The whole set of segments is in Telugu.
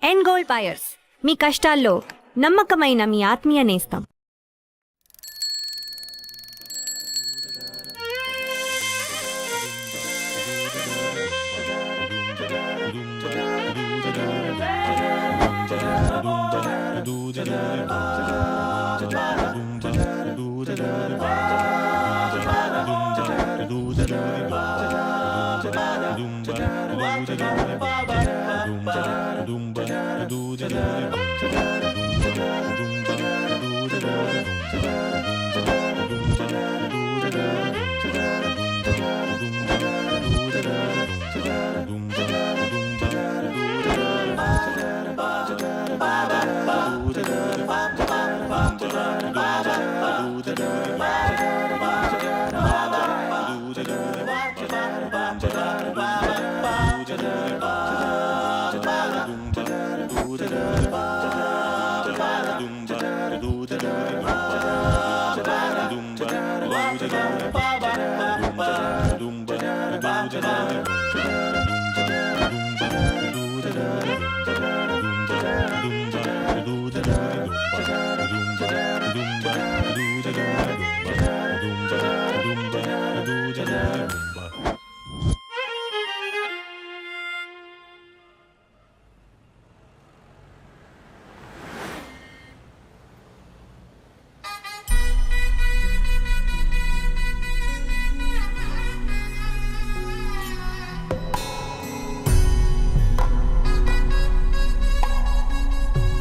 ఎన్ గోల్డ్ బయర్స్, మీ కష్టాల్లో నమ్మకమైన మీ ఆత్మీయ నేస్తం.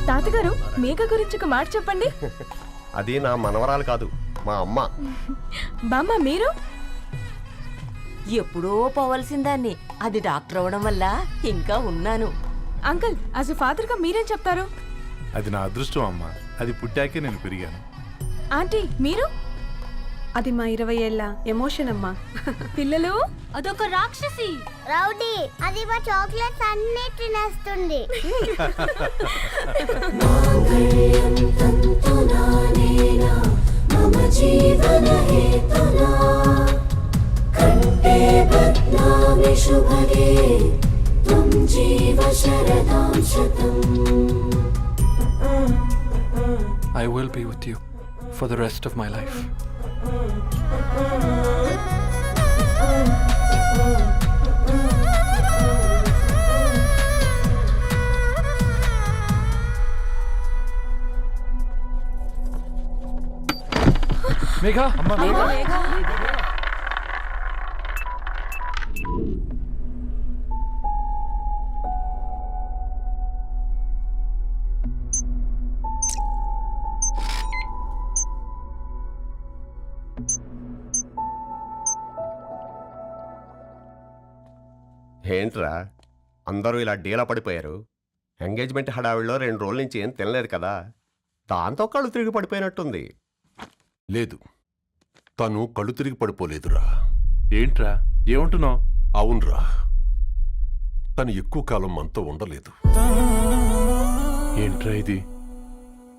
తాతగారు, మేఘ గురించి ఒక మాట చెప్పండి. అది నా మనవరాలు కాదు, మా అమ్మ. బామ్మ, మీరు? ఎప్పుడో పోవలసిందాన్ని, అది డాక్టర్ అవడం వల్ల ఇంకా ఉన్నాను. అంకుల్, యాజ్ ఎ ఫాదర్ గా మీరేం చెప్తారు? అది నా అదృష్టం అమ్మా, అది పుట్టాకే నేను పెరిగాను. ఆంటీ, మీరు? అది మా 20 ఏళ్ల ఎమోషన్ అమ్మా. పిల్లలు, అదొక రాక్షసి రౌడీ, అది మా చాక్లెట్స్ అన్ని తినేస్తుంది. I will be with you for the rest of my life. Megha! Megha! ఏంట్రా అందరూ ఇలా డీలా పడిపోయారు? ఎంగేజ్మెంట్ హడావిడిలో 2 రోజుల నుంచి ఏం తినలేదు కదా, దాంతో కళ్ళు తిరిగి పడిపోయినట్టుంది. లేదు, తను కళ్ళు తిరిగి పడిపోలేదురా. ఏంట్రా ఏమంటున్నావు? అవునరా, తను ఎక్కువ కాలం మనతో ఉండలేదు. ఏంట్రా ఇది?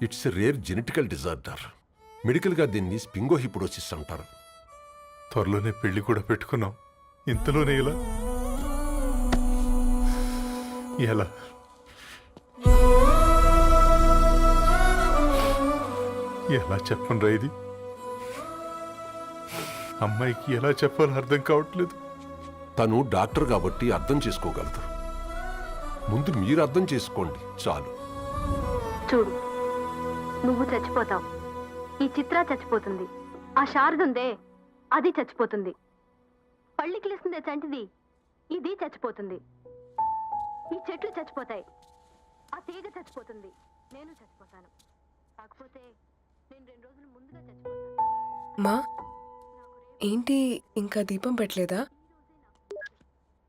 It's a rare genetical disorder. మెడికల్గా దీన్ని స్పింగోహిపోడోసిస్ అంటారు. త్వరలోనే పెళ్లి కూడా పెట్టుకున్నాం, ఇంతలోనే ఇలా ఎలా? ఎలా చెప్పనురా ఇది? అమ్మాయికి ఎలా చెప్పాలో అర్థం కావట్లేదు. తను డాక్టర్ కాబట్టి అర్థం చేసుకోగలదు. ముందు మీరు అర్థం చేసుకోండి చాలు. చూడు, నువ్వు చచ్చిపోతావు, ఈ చిత్ర చచ్చిపోతుంది, ఆ శారదుందే అది చచ్చిపోతుంది, పళ్ళికిలిస్తుందే చంటిది ఇది చచ్చిపోతుంది, ఈ చెట్లు చచ్చిపోతాయి, ఆ తీగ చచ్చిపోతుంది, నేను చచ్చిపోతాను. కాకపోతే నేను 2 రోజులు ముందుగా చచ్చిపోతాను. మా ఏంటి, ఇంకా దీపం పెట్టలేదా?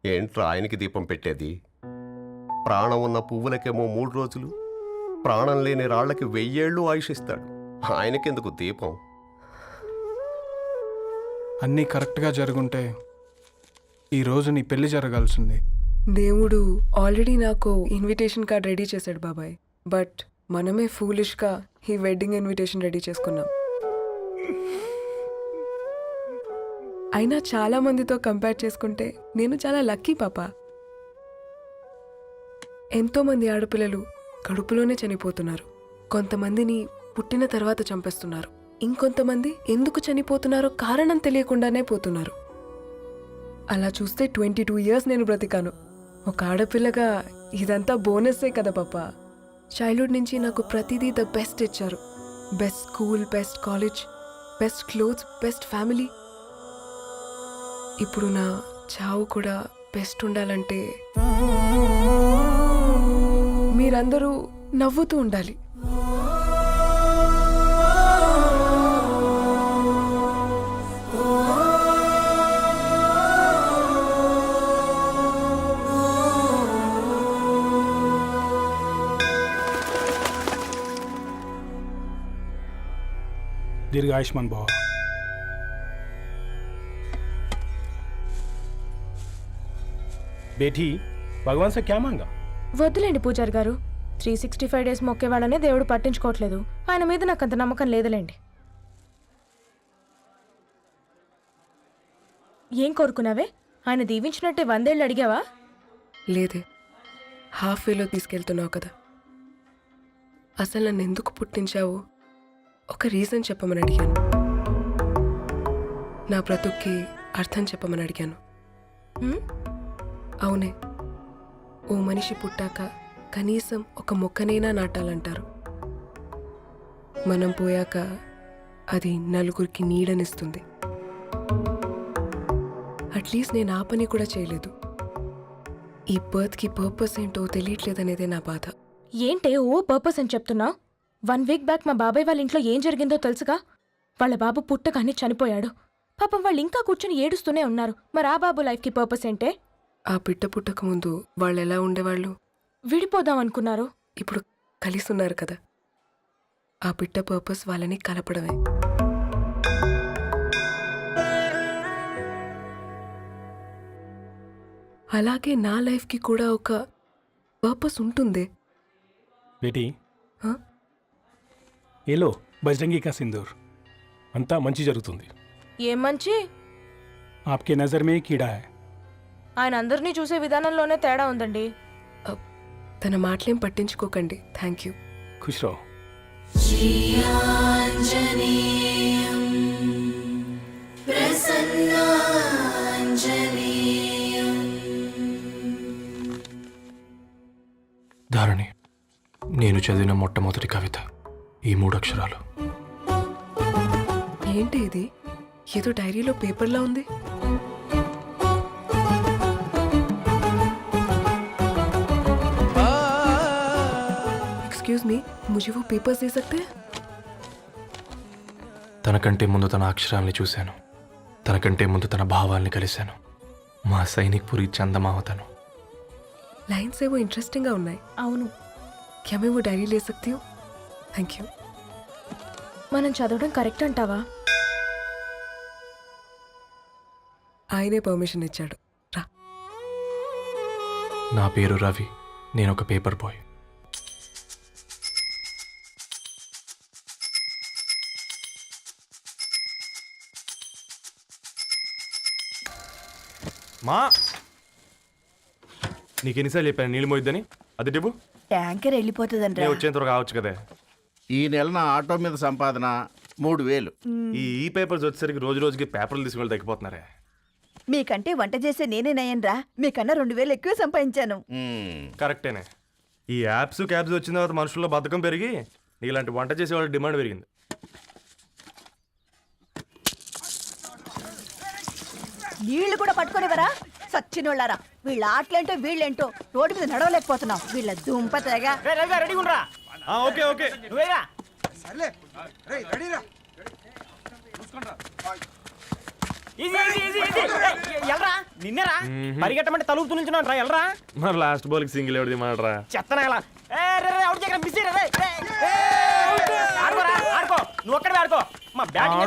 ఏంట్రా ఆయనకి దీపం పెట్టేది? ప్రాణం ఉన్న పువ్వులకేమో 3 రోజులు, ప్రాణం లేని రాళ్లకి 1000 ఏళ్ళు ఆయుషిస్తాడు. ఆయనకెందుకు దీపం? అన్నీ కరెక్ట్గా జరుగుంటే ఈరోజు నీ పెళ్లి జరగాల్సింది. దేవుడు ఆల్రెడీ నాకు ఇన్విటేషన్ కార్డ్ రెడీ చేశాడు బాబాయ్. బట్ మనమే ఫూలిష్గా ఈ వెడ్డింగ్ ఇన్విటేషన్ రెడీ చేసుకున్నాం. అయినా చాలా మందితో కంపేర్ చేసుకుంటే నేను చాలా లక్కీ పాపా. ఎంతోమంది ఆడపిల్లలు కడుపులోనే చనిపోతున్నారు. కొంతమందిని పుట్టిన తర్వాత చంపేస్తున్నారు. ఇంకొంతమంది ఎందుకు చనిపోతున్నారో కారణం తెలియకుండానే పోతున్నారు. అలా చూస్తే 22 years నేను బ్రతికాను. ఒక ఆడపిల్లగా ఇదంతా బోనస్సే కదా పాప. చైల్డ్హుడ్ నుంచి నాకు ప్రతిదీ ద బెస్ట్ ఇచ్చారు. Best school, best college, best clothes, best family. ఇప్పుడు నా చావు కూడా బెస్ట్ ఉండాలంటే మీరందరూ నవ్వుతూ ఉండాలి. दीर्घ आयुष्मान भव. बेटी भगवान से क्या मांगा? వద్దులేండి పూజారి గారు. 365 days మొక్కేవాళ్ళనే దేవుడు పట్టించుకోవట్లేదు. ఆయన మీద నాకు అంత నమ్మకం లేదులేండి. ఏం కోరుకున్నావే? ఆయన దీవించినట్టే 100 ఏళ్ళు అడిగావా? లేదే, హాఫ్ వేలో తీసుకెళ్తున్నావు కదా. అసలు నన్ను ఎందుకు పుట్టించావు ఒక రీజన్ చెప్పమని అడిగాను. నా బ్రతుక్కి అర్థం చెప్పమని అడిగాను. హ్మ్? అవునే, ఓ మనిషి పుట్టాక కనీసం ఒక మొక్కనైనా నాటాలంటారు. మనం పోయాక అది నలుగురికి నీడనిస్తుంది. అట్లీస్ట్ నేను ఆ పని కూడా చేయలేదు. ఈ బర్త్కి పర్పస్ ఏంటో తెలియట్లేదనేదే నా బాధ. ఏంటే ఓ పర్పస్ అని చెప్తున్నావు? 1 week బ్యాక్ మా బాబాయ్ వాళ్ళ ఇంట్లో ఏం జరిగిందో తెలుసుగా? వాళ్ళ బాబు పుట్టగానే చనిపోయాడు. పాపం వాళ్ళు ఇంకా కూర్చొని ఏడుస్తూనే ఉన్నారు. మరి ఆ బాబు లైఫ్కి పర్పస్ ఏంటే? ఆ బిడ్డ పుట్టక ముందు వాళ్ళు ఎలా ఉండేవాళ్ళు? విడిపోదాం అనుకున్నారు. ఇప్పుడు కలిసి ఉన్నారు కదా. ఆ బిడ్డ పర్పస్ వాళ్ళని కలపడమే. అలాగే నా లైఫ్కి కూడా ఒక పర్పస్ ఉంటుంది. बेटी हाँ? ये लो बजरंगी का सिंदूर. अंता मंची जరుగుతుంది. ఏం మంచి? आपके नजर में कीड़ा है. ఆయన అందరినీ చూసే విధానంలోనే తేడా ఉందండి. తన మాటలేం పట్టించుకోకండి. Thank you. खुश रहो. ధారణి, నేను చదివిన మొట్టమొదటి కవిత ఈ 3 అక్షరాలు. ఏంటి ఇది? ఏదో డైరీలో పేపర్లా ఉంది. एक्सक्यूज मी, मुझे वो पेपर्स दे सकते हैं? తనకంటే ముందు తన అక్షరాల్ని చూశాను. తనకంటే ముందు తన భావాల్ని కలిశాను. మా సైనిక్ పురి చందమావతను. लाइन्स है वो इंटरेस्टिंग గా ఉన్నాయి. అవును, क्या मैं वो डायरी ले सकती हूँ? Thank you. మనం చదవడం కరెక్ట్ అంటావా? ఆయనే పర్మిషన్ ఇచ్చాడు. రా. నా పేరు రవి. నేను ఒక పేపర్ బాయ్. మా నీకు ఎన్నిసార్లు చెప్పాను నీళ్ళు మోయిద్దని? అది డివ్వు. ట్యాంకర్ వెళ్ళిపోతుందండి. నేను వచ్చేంత వరకు కావచ్చు కదా. ఈ నెల నా ఆటో మీద సంపాదన 3000. ఈ పేపర్స్ వచ్చేసరికి రోజు రోజుకి పేపర్లు తీసుకుని తగ్గిపోతున్నారే. మీకంటే వంట చేసే నేనే నయ్యనరా. మీకన్నా 2000 ఎక్కువ సంపాదించాను. కరెక్టేనే. ఈ యాప్స్ క్యాబ్స్ వచ్చిన తర్వాత మనుషుల్లో బద్ధకం పెరిగి ఇలాంటి వంట చేసే వాళ్ళ డిమాండ్ పెరిగింది. నీళ్లు కూడా పట్టుకునేవరా సచ్చినోళ్ళారా. వీళ్ళ ఆటలేంటో వీళ్ళేంటో రోడ్డు మీద నడవలేకపోతున్నాం. వీళ్ళ దుంప తెగ. ఓకే ఓకే నిన్నరా పరిగెట్టమంటే తలుపుతూ నుంచున్నాను రా. ఎల్రా మరి లాస్ట్ బాల్ కి సింగిల్ ఎవరిది మాట్రా? చెత్తనా ఎలా ఆడుకో. నువ్వు ఒక్కడే ఆడుకో. మా బ్యాటింగ్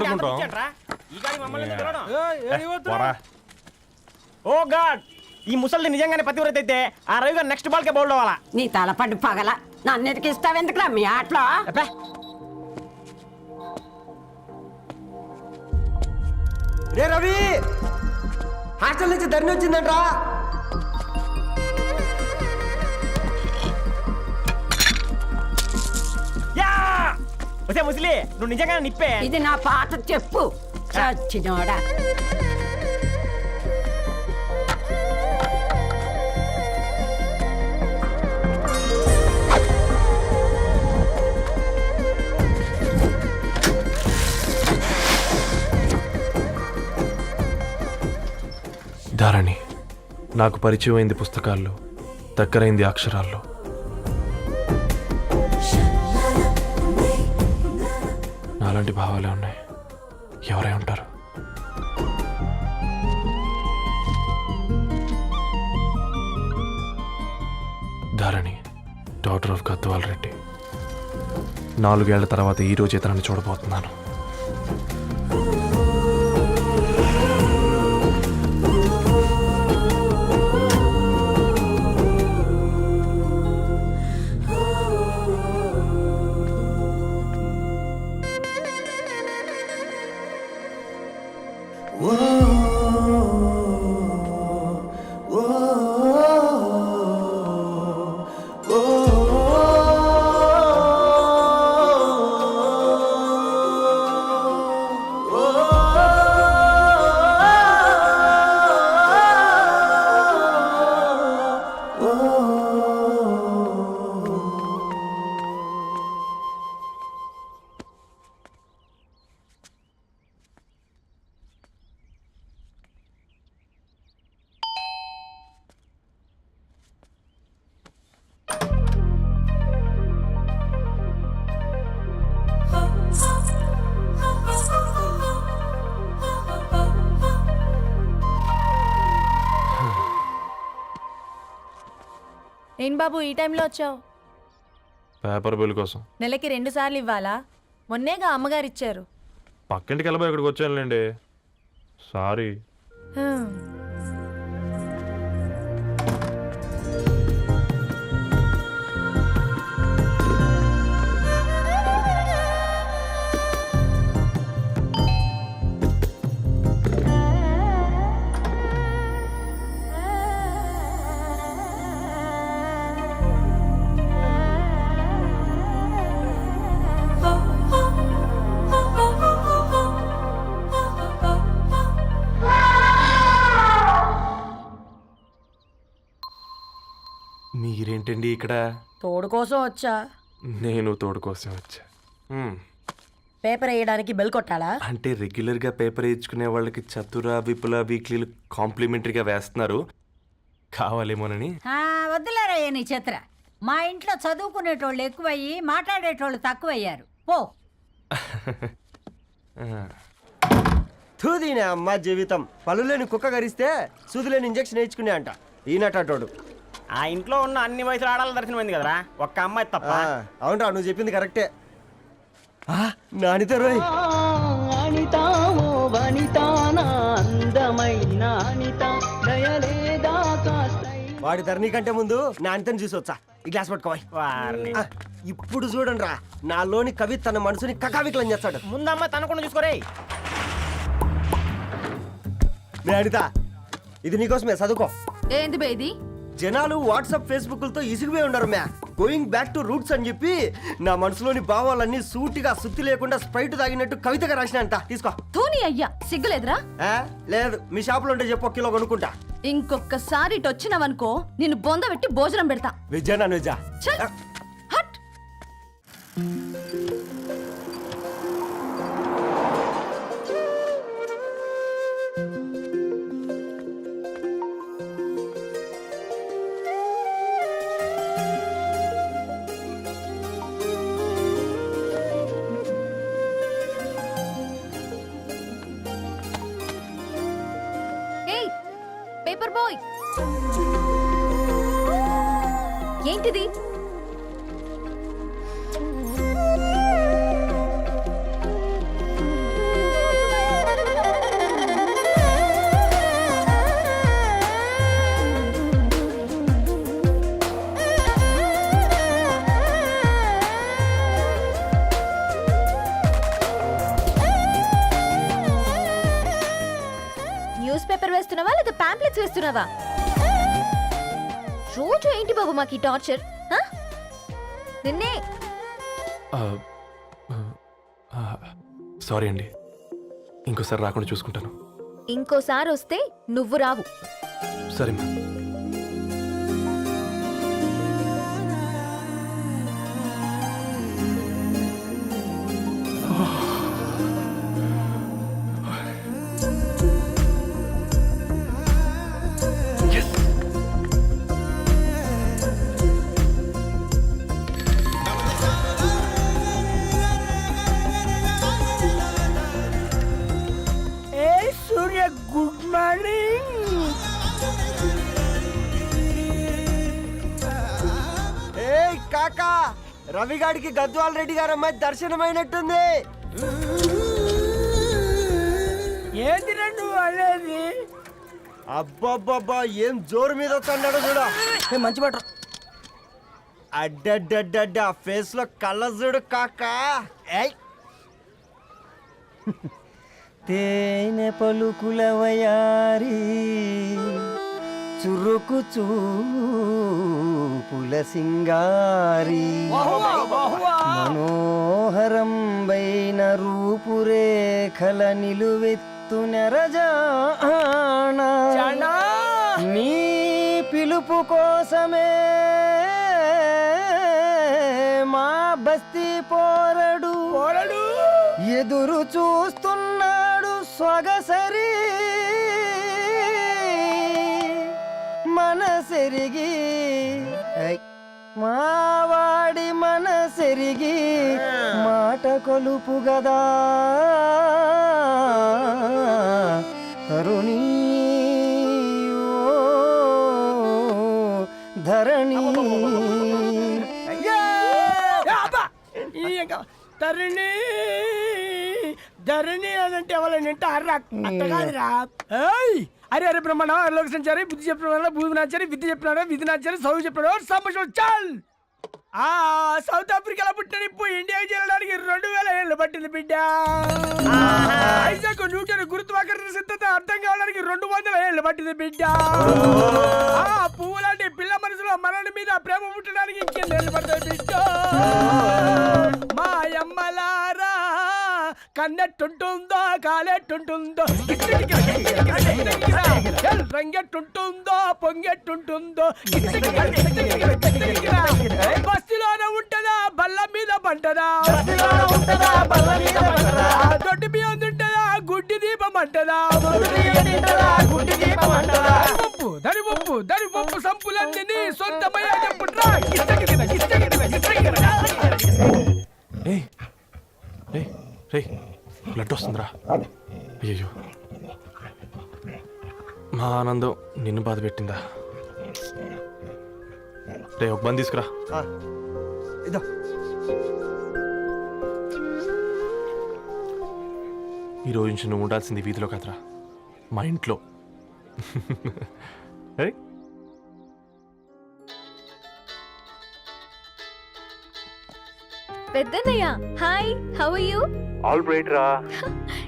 ఓ గాడ్, ఈ ముసలి నిజంగానే పతివ్రత అయితే ఆ రవి గారు నెక్స్ట్ బాల్ కే బౌల్డ్ అవ్వాలా. నీ తలపండు పగల నన్ను ఇస్తావెందుకురా మీ ఆటలో? రే రవి, హాస్టల్ నుంచి ధరణి వచ్చిందంట్రా. వసే ముసలి నువ్వు నిజంగా నిప్పే. ఇది నా పాట చెప్పు చచ్చినోడా. ధారణి నాకు పరిచయం అయింది పుస్తకాల్లో, దగ్గరైంది అక్షరాల్లో. నాలాంటి భావాలే ఉన్నాయి. ఎవరై ఉంటారు? Dharani, daughter of Gadwal Reddy. 4 ఏళ్ల తర్వాత ఈ రోజు ఇతరాన్ని చూడబోతున్నాను. ఏం బాబు ఈ టైంలో వచ్చావు? పేపర్ బిల్ కోసం. నెలకి 2 సార్లు ఇవ్వాలా? మొన్నేగా అమ్మగారు ఇచ్చారు. పక్కింటికి వెళ్ళబోయి ఇక్కడికి వచ్చానులేండి. సారీ. మీరేంటండి ఇక్కడ? తోడు కోసం వచ్చా. నేను తోడు కోసం వచ్చా. పేపర్ వేయడానికి బెల్ కొట్టాలా? అంటే రెగ్యులర్గా పేపర్ వేయించుకునే వాళ్ళకి చతుర విపుల వీక్లీలు కాంప్లిమెంటరీగా వేస్తున్నారు, కావాలేమోనని. వద్దులేరా నీ చిత్ర. మా ఇంట్లో చదువుకునేటోళ్ళు ఎక్కువయ్యి మాట్లాడేటోళ్ళు తక్కువయ్యారు. పో. తూదీనే అమ్మ జీవితం. పలులేని కుక్క గరిస్తే సూదులేని ఇంజక్షన్ వేయించుకునే అంట ఈనటోడు. ఆ ఇంట్లో ఉన్న అన్ని వయసుల ఆడాల దర్శనమైంది కదరా, ఒక్క అమ్మాయి తప్ప. అవునరా, నువ్వు చెప్పింది కరెక్టే. నానిత రోయ్. వాడి ధరణి కంటే ముందు నానితని చూసి వచ్చా. ఈ గ్లాస్ పట్టుకోవాలి. ఇప్పుడు చూడండి రా, నాలోని కవి తన మనసుని కకావికలం చేస్తాడు. ముందమ్మ తనకుండా చూసుకోరే. నానిత, ఇది నీకోసమే, చదువుకో. ఏంది బేది? జనాలు వాట్సాప్ ఫేస్బుక్లతో ఇసిగిపోయి ఉన్నారు మ్యా. గోయింగ్ బ్యాక్ టు రూట్స్ అని చెప్పి నా మనసులోని భావాలన్నీ సూటిగా సుత్తి లేకుండా స్ప్రైట్ తాగినట్టు కవితగా రాసినంట. తీసుకో. తూని అయ్యా, సిగ్గులేదురా? లేదు, మీ షాపులో ఉంటే చెప్పు, 1 కిలో కొనుక్కుంటా. ఇంకొకసారి ఇటు వచ్చినావనుకో నిన్ను బొంద పెట్టి భోజనం పెడతా. వెజ్జా నాన్ వెజ్జా? హట్. పేపర్ బాయ్, ఏంటిది? న్యూస్ పేపర్ వేస్తున్నావా లేదా పాంప్లెట్స్ వేస్తున్నావా? రోజు ఏంటి బాబు మాకు ఈ టార్చర్? నిన్నే సారీ అండి, ఇంకోసారి రాకుండా చూసుకుంటాను. ఇంకోసారి వస్తే నువ్వు రావు. సరే మ్యామ్. సూర్య గుడ్ మార్నింగ్. ఏ కాకా, రవిగాడికి గద్వాల్ రెడ్డి గారు అమ్మాయి దర్శనమైనట్టుంది. ఏంటి నువ్వు అనేది? అబ్బబ్బబ్బా, ఏం జోరు మీద వస్తున్నాడో చూడ. మంచి బట్ట అడ్డడ్డడ్డ ఫేస్ లో కళ్ళ చూడు కాకా. తేనె పలుకుల వయారి చురుకు చూపుల సింగారి మనోహరం వైన రూపురేఖల నిలువెత్తు నెరజానా నీ పిలుపు కోసమే మా బస్తీ పోరడు ఎదురు చూస్తున్నాడు సొగసరి మనసెరిగి మావాడి మనసెరిగి మాట కొలుపు గదా తరుణీ ఓ ధరణి. ధరణి ధరణి అదంటే ఎవరైనా అట్టగాదిరా. అరే అరే బ్రహ్మణ లోక సంచారి బుద్ధి చెప్పిన భూమి నాచారి విద్య చెప్పినాడు విధి నాచారి చదువు చెప్పినాడు సంభాషణ చాల్. సౌత్ ఆఫ్రికాలో పుట్టిన ఇప్పుడు ఇండియాకి చేరడానికి 2000 ఏళ్ళు పట్టింది బిడ్డ. ఐజాక్ న్యూటన్ గురుత్వాకర్షణ సిద్ధత అర్థం కావడానికి 200 ఏళ్ళు పట్టింది బిడ్డ. పువ్వు లాంటి పిల్ల మనసులో మనని మీద ప్రేమ పుట్టడానికి ఇంకేళ్ళు పడుతుంది బిడ్డ. మా అమ్మలారా కన్నెట్టుంటుందో కాలెట్టుంటుందో రంగెట్టుంటుందో పొంగెట్టుంటుందో బస్తిలోనే ఉంటదా బల్ల మీద పంటదా దొడ్డి బియ్యం తింటదా గుడ్డి దీపం అంటదా దరి పప్పు సంపులన్నీ సొంతమయ్యా చెప్పుట్రా. బ్లడ్ వస్తుందిరా. అయ్యో, మా ఆనందం నిన్ను బాధ పెట్టిందా? రే ఒక బంద్ తీసుకురా. ఈరోజు నుంచి నువ్వు ఉండాల్సింది వీధిలో కాదురా, మా ఇంట్లో. పెద్దన్నయ్య hi, how are you? All right రా.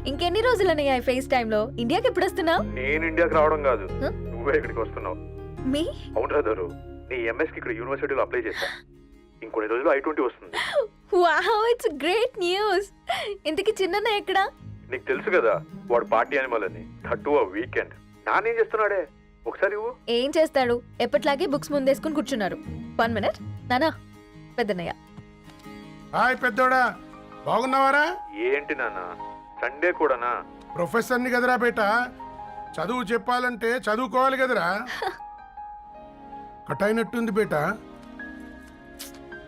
ఇంకెన్ని రోజులన్నయ్య ఫేస్ టైమ్ లో? ఇండియాకి ఎప్పుడు వస్తున్నావు? నేను ఇండియాకి రావడం కాదు, నువ్వే ఇక్కడికి వస్తున్నావు. మీ అవునరా దొరు, నీ ఎంఎస్ కి ఇక్కడ యూనివర్సిటీలో అప్లై చేశా. ఇంకొన్ని రోజులు I-20 వస్తుంది. Wow, it's great news. ఇంతకీ చిన్నన్నయ్య ఎక్కడా? నీకు తెలుసు కదా వాడు పార్టీ అనిమల్ అని. థర్టూ వీకెండ్ నానేం చేస్తున్నాడే ఒకసారి ఇవ్వు. ఏం చేస్తాడు, ఎప్పట్లాగే బుక్స్ ముందేసుకుని కూర్చున్నారు. 1 మినిట్ నానా. పెద్దన్నయ్య హాయ్ పెద్దోడా, బాగున్నావారా? ఏంటి నాన్న సండే కూడానా? ప్రొఫెసర్ని కదరా బేట, చదువు చెప్పాలంటే చదువుకోవాలి కదరా. కట్ అయినట్టుంది బేట.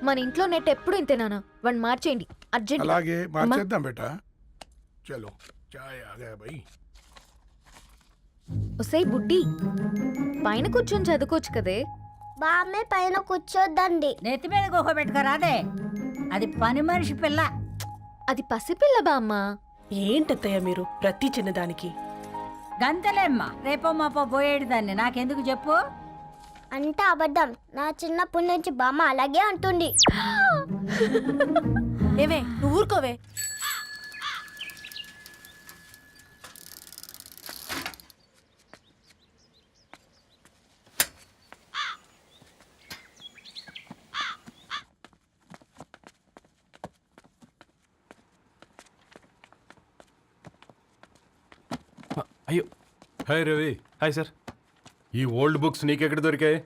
మన ఇంట్లో నెట్ ఎప్పుడు ఇంతే నానా, వన్ మార్చేయండి అర్జెంట్. అలాగే మార్చేద్దాం బేట. చలో చాయ్ ఆగా భయ్. ఒసై బుడ్డి, పైన కూర్చొని చదువుకోవచ్చు కదే. బామ్మే పైన కూర్చోద్దండి. నెత్తి మీద గుహ పెట్టుకోరాదే, అది పని మనిషి పిల్ల. అది పసిపిల్ల బామ్మ. ఏంటత్తయ్య మీరు ప్రతి చిన్నదానికి? గంతలేమ్మా, రేపో మాపో పోయేడు దాన్ని నాకెందుకు చెప్పు. అంటే అబద్ధం. నా చిన్నప్పటి నుంచి బామ్మ అలాగే అంటుంది. ఏవే నువ్వు ఊరుకోవే. అయ్యో. హాయ్ రవి. Hi sir. ఈ ఓల్డ్ బుక్స్ నీకెక్కడ దొరికాయి?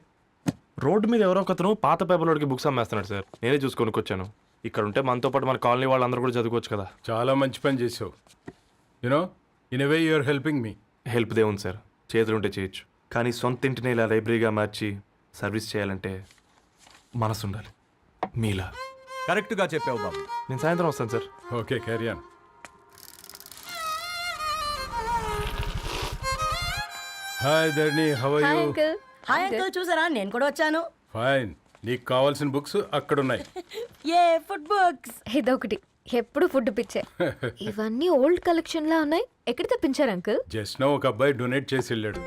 రోడ్డు మీద ఎవరో ఒకతను పాత పేపర్లోకి బుక్స్ అమ్మేస్తున్నాడు సార్. నేనే చూసుకొని వచ్చాను. ఇక్కడ ఉంటే మనతో పాటు మన కాలనీ వాళ్ళందరూ కూడా చదువుకోవచ్చు కదా. చాలా మంచి పని చేసావు. You know in a way you are helping me. Help దేవుంది సార్, చేతులుంటే చేయొచ్చు. కానీ సొంత ఇంటిని ఇలా లైబ్రరీగా మార్చి సర్వీస్ చేయాలంటే మనసు ఉండాలి. మీలా. కరెక్ట్గా చెప్పావు బాబు. నేను సాయంత్రం వస్తాను sir. Okay, carry on. Hi Dharani, how are you? Hi uncle, చూసారా నేను కూడా వచ్చాను. ఫైన్. నీకు కావాల్సిన బుక్స్ అక్కడ ఉన్నాయి. ఏ ఫుడ్ బుక్స్? ఇదొకటి, ఎప్పుడు ఫుడ్ పిచ్చే. ఇవన్నీ ఓల్డ్ కలెక్షన్ లా ఉన్నాయి. ఎక్కడ తెప్పించారు అంకుల్? జస్ట్ నో ఒక అబ్బాయి డొనేట్ చేసి వెళ్ళాడు.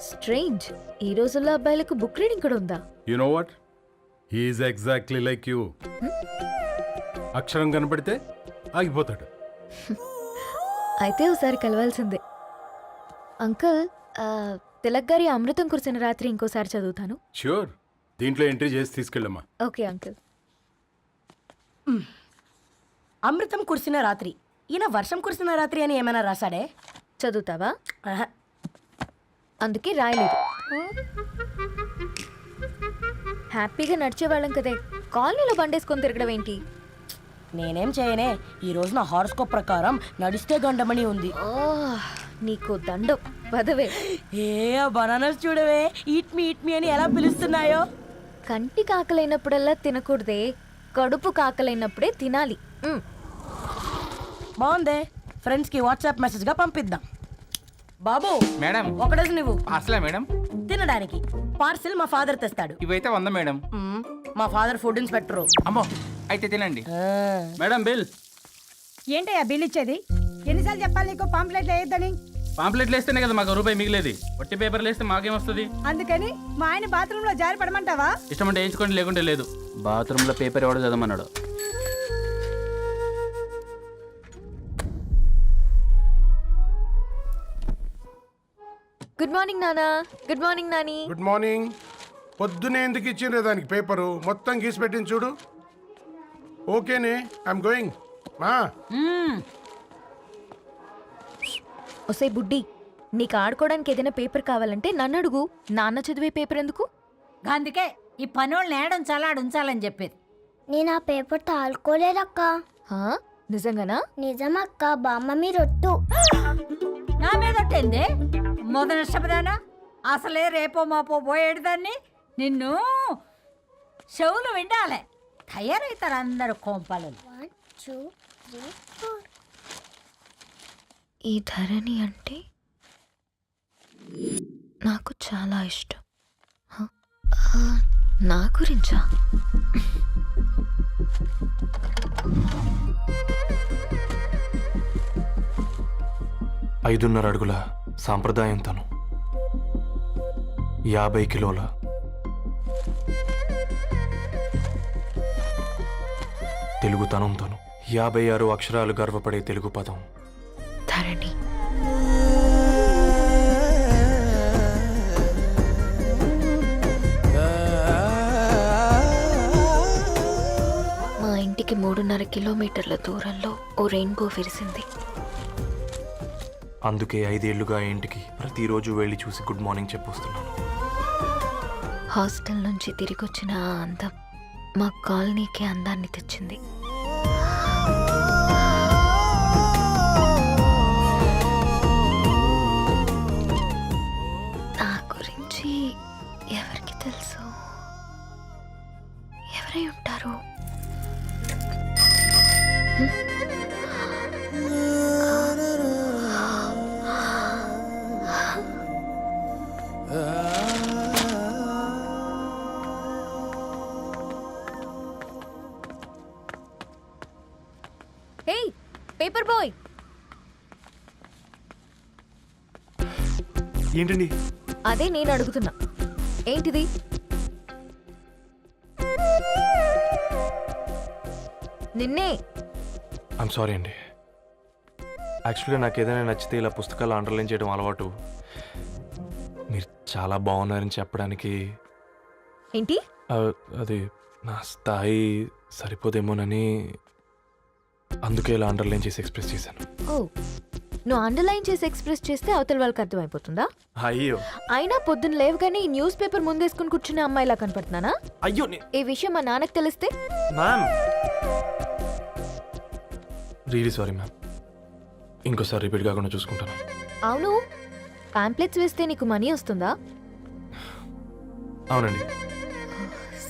స్ట్రేంజ్, ఈ రోజుల్లో అబ్బాయిలకు బుక్ రీడింగ్ కూడా ఉందా? You know what, he's exactly like you. అక్షరం కనపడితే ఆగిపోతాడు. అయితే ఒకసారి కలవాల్సిందే. అంకుల్, తిలక్ గారి అమృతం కురిసిన రాత్రి ఇంకోసారి చదువుతాను. ష్యూర్, దీంట్లో ఎంట్రీ చేసి తీసుకెళ్ళమ్మా. Okay uncle. అమృతం కురిసిన రాత్రి. ఈయన వర్షం కురిసిన రాత్రి అని ఏమైనా రాశాడే? చదువుతావా? ఆహా. అందుకే రాయలేదు. హ్యాపీగా నడిచేవాళ్ళం కదే, కాలనీలో బండేసుకొని తిరగడం ఏంటి? నేనేం చేయనే, ఈ రోజు నా హారోస్కోప్ ప్రకారం నడిస్తే గండమని ఉంది. నీకు దండం పదవే. ఏ బనానాస్ చూడవే, ఈట్ మీ అని ఎలా పిలుస్తున్నాయో. కంటి కాకలైనప్పుడల్లా తినకూడదే, కడుపు కాకలైనప్పుడే తినాలి. బాగుందే, ఫ్రెండ్స్ కి వాట్సాప్ మెసేజ్ గా పంపిద్దాం. బాబు మేడం, ఒకడేసి నువ్వు అసలే మేడం తినడానికి పార్సిల్ మా ఫాదర్ తెస్తాడు. ఇవైతే 100 మేడం. మా ఫాదర్ ఫుడ్ ఇన్స్పెక్టర్. అమ్మో, అయితే తినండి. Madam bill. ఏంటయ్యా బిల్ ఇచ్చేది? ఎన్నిసార్లు చెప్పాలి నీకు పాంప్లెట్లు వేయొద్దని? పాంప్లెట్లు వేస్తేనే కదా మాకు రూపాయి మిగిలేది. వట్టి పేపర్లు వేస్తే మాకేమొస్తుంది? అందుకని మా ఆయన బాత్రూమ్ లో జారి పడమంటావా? ఇష్టం అంటే వేయించుకోండి, లేకుంటే లేదు. బాత్రూంలో పేపర్ ఎవడో చదవమన్నాడు. గుడ్ మార్నింగ్ నానా. Good morning Nani. Good morning. పొద్దునే ఎందుకు ఇచ్చిండ్రే దానికి పేపరు? మొత్తం గీసి పెట్టింది చూడు. ఓకేనే, ఐఎమ్ గోయింగ్. మా ఒసే బుడ్డి, నీకు ఆడుకోవడానికి ఏదైనా పేపర్ కావాలంటే నన్ను అడుగు. నాన్న చదివే పేపర్ ఎందుకు? అందుకే ఈ పనోళ్ళని ఏడుంచాలా ఉంచాలని చెప్పేది. నేను ఆ పేపర్ తాలుకోలేదక్క. నిజంగానా? నిజమక్క, బామ్మ మీరొట్టు. నా మీద ఒట్టేంది? మొదటి నష్టపదానా? అసలే రేపో మాపో పోయేడు దాన్ని. నిన్ను చెవులు విండాలే, తయారవుతారు అందరు కోంపాలు. 1 2 3 4. ఈ ధరణి అంటే నాకు చాలా ఇష్టం. నా గురించా? ఐదున్నర అడుగుల సాంప్రదాయం తను, 50 కిలోల తెలుగుతనం తను, 56 అక్షరాలు గర్వపడే తెలుగు పదం ధరణి. మా ఇంటికి 3.5 కిలోమీటర్ల దూరంలో ఓ రెయిన్బో విరిసింది. అందుకే 5 ఏళ్లుగా ఇంటికి ప్రతిరోజు వెళ్ళి చూసి గుడ్ మార్నింగ్ చెప్పొస్తున్నాను. హాస్టల్ నుంచి తిరిగొచ్చిన ఆ అందం మా కాలనీకి అందాన్ని తెచ్చింది. నా గురించి ఎవరికి తెలుసు? ఎవరై ఉంటారు? హే పేపర్ బాయ్. ఏంటండి? అదే నేను అడుగుతున్నా, ఏంటిది? నిన్నే. ఐమ్ సారీ అండి. యాక్చువల్గా నాకు ఏదైనా నచ్చితే ఇలా పుస్తకాలు అండర్లైన్ చేయడం అలవాటు. మీరు చాలా బాగున్నారని చెప్పడానికి. ఏంటి? అది నా స్థాయి సరిపోదేమోనని అందుకే ఇలా అండర్లైన్ చేసి ఎక్స్ప్రెస్ చేశాను. ఓ, నువ్వు అండర్లైన్ చేసి ఎక్స్ప్రెస్ చేస్తే అవతల వాళ్ళకి అర్థమైపోతుందా? అయ్యో అయినా పొద్దున్న లేవగానే ఈ న్యూస్ పేపర్ ముందేసుకుని కూర్చునే అమ్మాయిలా కనపడుతున్నానా? అయ్యో ఈ విషయం మా నాన్నకి తెలిస్తే? మ్యామ్ రియలీ సారీ మ్యామ్, ఇంకోసారి రిపీట్ కాకుండా చూసుకుంటాను. అవును, పాంప్లెట్స్ వేస్తే నీకు మనీ వస్తుందా? అవునండి.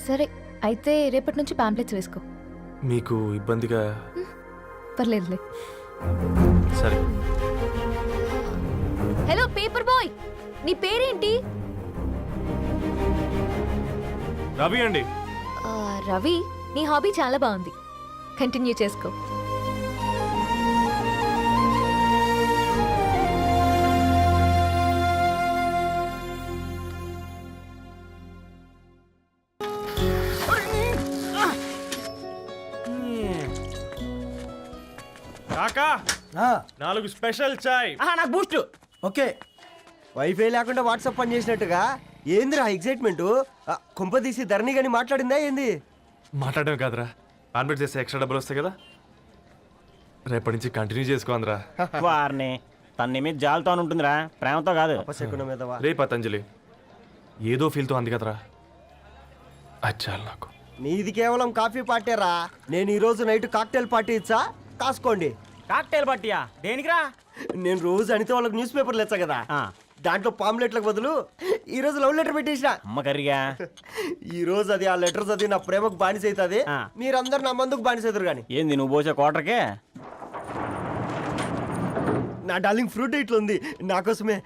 సరే అయితే రేపటి నుంచి పాంప్లెట్స్ వేసుకో. మీకు ఇబ్బందిగా? పర్లేదులే. సరే. హలో పేపర్ బాయ్, నీ పేరేంటి? రవి అండి. రవి, నీ హాబీ చాలా బాగుంది, కంటిన్యూ చేసుకో. కాకా 4 స్పెషల్ చాయ్. నాకు బూస్ట్. ఓకే, వైఫై లేకుండా వాట్సాప్ పని చేసినట్టుగా ఏందిరా ఎగ్జైట్మెంట్? కుంప తీసి ధరణి గాని మాట్లాడిందా ఏంది? మాట్లాడడం కాదురా, కాన్వర్ట్ చేస్తే ఎక్స్ట్రా డబ్బులు వస్తాయి కదా, రేపటి నుంచి కంటిన్యూ చేసుకోందిరా. వారిని తన మీద జాలతో ఉంటుందిరా, ప్రేమతో కాదు. రే పతంజలి, ఏదో ఫీల్తో అంది కదరా, అది చాలు నాకు. నీది కేవలం కాఫీ పార్టీరా, నేను ఈ రోజు నైట్ కాక్టైల్ పార్టీ ఇచ్చా, కాసుకోండి. కాక్టైల్ పార్టీయా? దేనికిరా? నేను రోజు అనితే వాళ్ళకి న్యూస్ పేపర్లు ఇచ్చా కదా, దాంట్లో పాంప్లెట్లకు బదులు ఈ రోజు లవ్ లెటర్ పెట్టేసిన. అమ్మ కర్రీగా ఈ రోజు అది ఆ లెటర్ చదివి నా ప్రేమకు బానిస అవుతుంది, మీరందరు నా మందుకు బానిస అవుతారు. కానీ ఏంది నువ్వు పోసే క్వార్టర్కే? నా డార్లింగ్ ఫ్రూట్ ఇట్లా ఉంది నా కోసమే.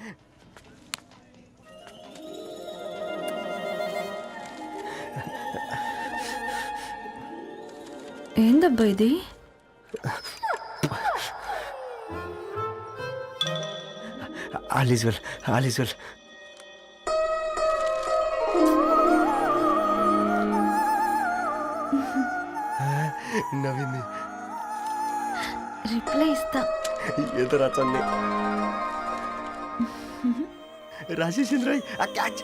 ఏందబ్బా ఇది? All is well, all is well. నవ్వింది. రిప్లై ఇస్తా. ఏదో రాచండి రాజేసింద్ర క్యాచ్.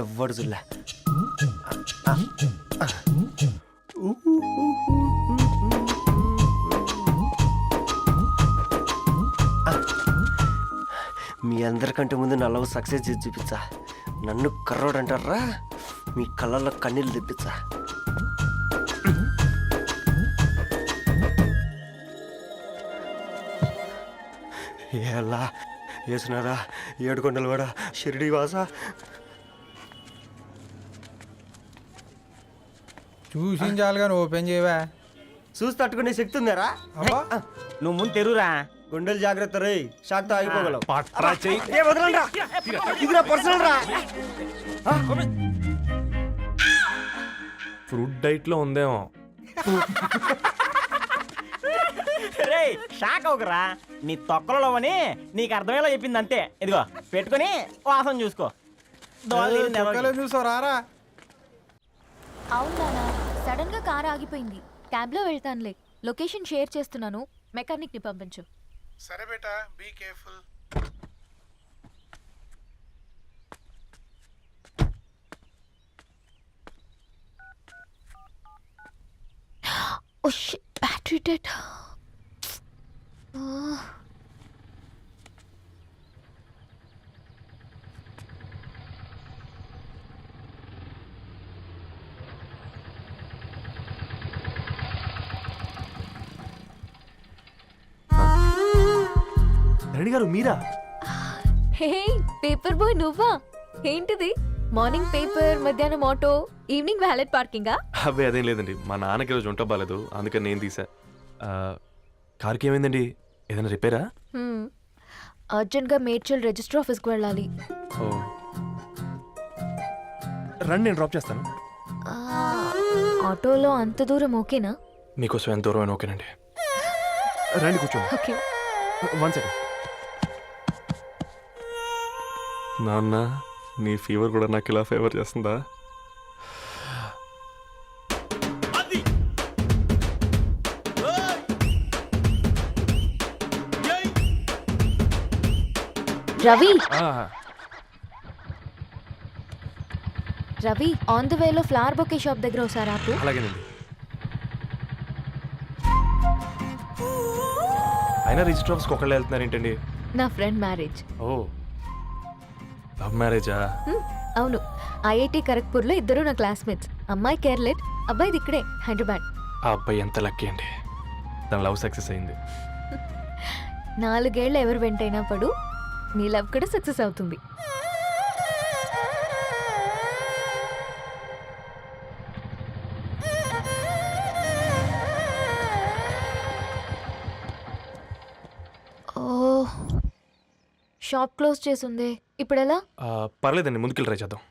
ఎవ్వడు జుల్లా. మీ అందరికంటే ముందు నా లవ్ సక్సెస్ చేసి చూపించా. నన్ను కర్రోడు అంటారా, మీ కళ్ళల్లో కన్నీళ్ళు తెప్పించా. ఎలా వేసినారా ఏడుకొండలు కూడా షిరిడి వాస. చూసించాలుగా ఓపెన్ చేయవా? చూసి తట్టుకునే శక్తి ఉందారా? నువ్వు ముందు తెరురా. గుండెలు జాగ్రత్త రే, షాక్ తో ఆగిపోగలవు. ఫ్రూట్ డైట్ లో ఉందేమో. రే షాక్ అవుకరా, నీ తొక్కలలో అని నీకు అర్థమయ్యేలా చెప్పింది అంతే. ఇదిగో పెట్టుకుని వాసన చూసుకో. చూసారా? అవునా, సడన్ గా కార్ ఆగిపోయింది. క్యాబ్ లో వెళ్తానులే. లొకేషన్ షేర్ చేస్తున్నాను, మెకానిక్ ని పంపించు. సరే బేటా, be careful. Oh shit, battery dead. Dharani garu మీరా? హే పేపర్ బాయ్, నువ్వా? ఏంటిది? మార్నింగ్ పేపర్, మధ్యాహ్నం ఆటో, ఈవినింగ్ వ్యాలెట్ పార్కింగా? అబ్బాయి అదేం లేదండి, మా నాన్నకి రోజు ఉంట బాగాలేదు, అందుకని నేను తీసా. కార్కి ఏమైందండి? ఏదైనా రిపేరా? అర్జెంట్గా మేడ్చల్ రిజిస్టర్ ఆఫీస్కి వెళ్ళాలి. ఓ రండి, నేను డ్రాప్ చేస్తాను. ఆటోలో అంత దూరం ఓకేనా? మీకోసం ఎంత దూరం అయినా ఓకేనండి. రండి కూర్చోండి. ఓకే. 1 సెకండ్. నాన్న, నీ ఫీవర్ కూడా నాకు ఇలా ఫేవర్ చేస్తుందా? రవి, రవి ఆన్ ద వేలో ఫ్లవర్ బొకే షాప్ దగ్గర ఒకసారి ఆపు. అలాగేనండి. అయినా రిజిస్టర్ ఆఫీస్కి ఒకళ్ళు వెళ్తున్నారు ఏంటండి? నా ఫ్రెండ్ మ్యారేజ్. ఓ, లవ్ మ్యారేజా? అవును, ఐఐటి ఖరగ్పూర్లో ఇద్దరు నా క్లాస్మేట్స్. అమ్మాయి కేర్లెట్, అబ్బాయిది ఇక్కడే హైదరాబాద్. ఆ అబ్బాయి ఎంత లక్కీ అండి, తన లవ్ సక్సెస్ అయింది. 4 ఏళ్ళు ఎవరు వెంటైనా పడు, నీ లవ్ కూడా సక్సెస్ అవుతుంది. ఓ, షాప్ క్లోజ్ చేసిందే, ఇప్పుడు ఎలా? పర్లేదండి, ముందుకెళ్ళి ట్రై చేద్దాం.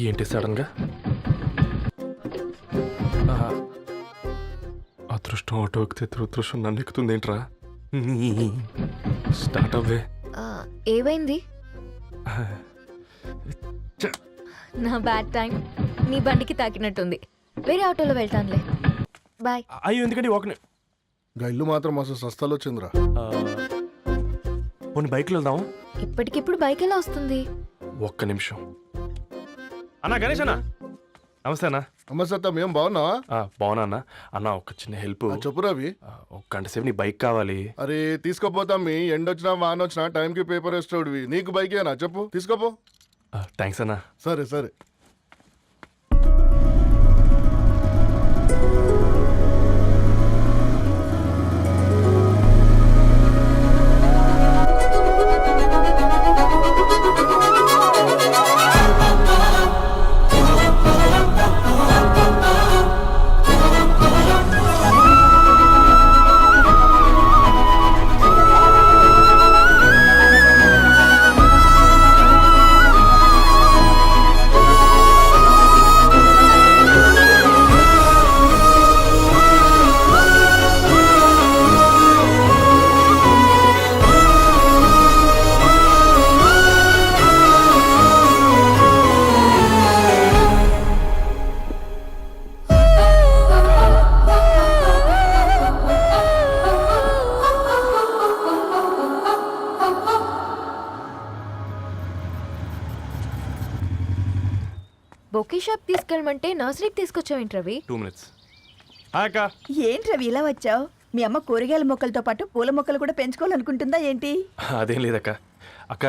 ఏంటి సడన్గా? అదృష్టం ఆటో ఎక్కితే దురదృష్టం నన్ను ఎక్కుతుంది ఏంట్రా? స్టార్ట్ అవ్వే. ఏమైంది? నా బ్యాడ్ టైం నీ బండికి తాకినట్టుంది. వేరే ఆటోలో వెళ్తానులే, బాయ్. అయ్యో ఎందుకండి ఒక ఇల్లు మాత్రం అసలు సస్తాలో వచ్చిందిరా. కొన్ని బైక్లో వెళ్దాం. ఇప్పటికిప్పుడు బైక్ ఎలా వస్తుంది? ఒక్క నిమిషం. అన్నా గణేష్ అన్న, నమస్తే అన్న. అమ్మసత్తం ఏం బాగున్నావా? బాగున్నా అన్న. అన్న ఒక చిన్న హెల్ప్. చెప్పు రవి. ఒక గంట సేపు నీ బైక్ కావాలి. అరే తీసుకోపోతాం, మీ ఎండొచ్చినా వానొచ్చినా టైంకి పేపర్ వేస్తాడువి. నీకు బైకేనా చెప్పు, తీసుకోపో. థ్యాంక్స్ అన్న. సరే సరే. బొకే షాప్ తీసుకెళ్ళమంటే నర్సరీకి తీసుకొచ్చావేంటి రవి? 2 minutes. హాయ్ అక్క. ఏంటి రవి ఇలా వచ్చావు? మీ అమ్మ కూరగాయల మొక్కలతో పాటు పూల మొక్కలు కూడా పెంచుకోవాలనుకుంటుందా ఏంటి? అదేం లేదక్క. అక్క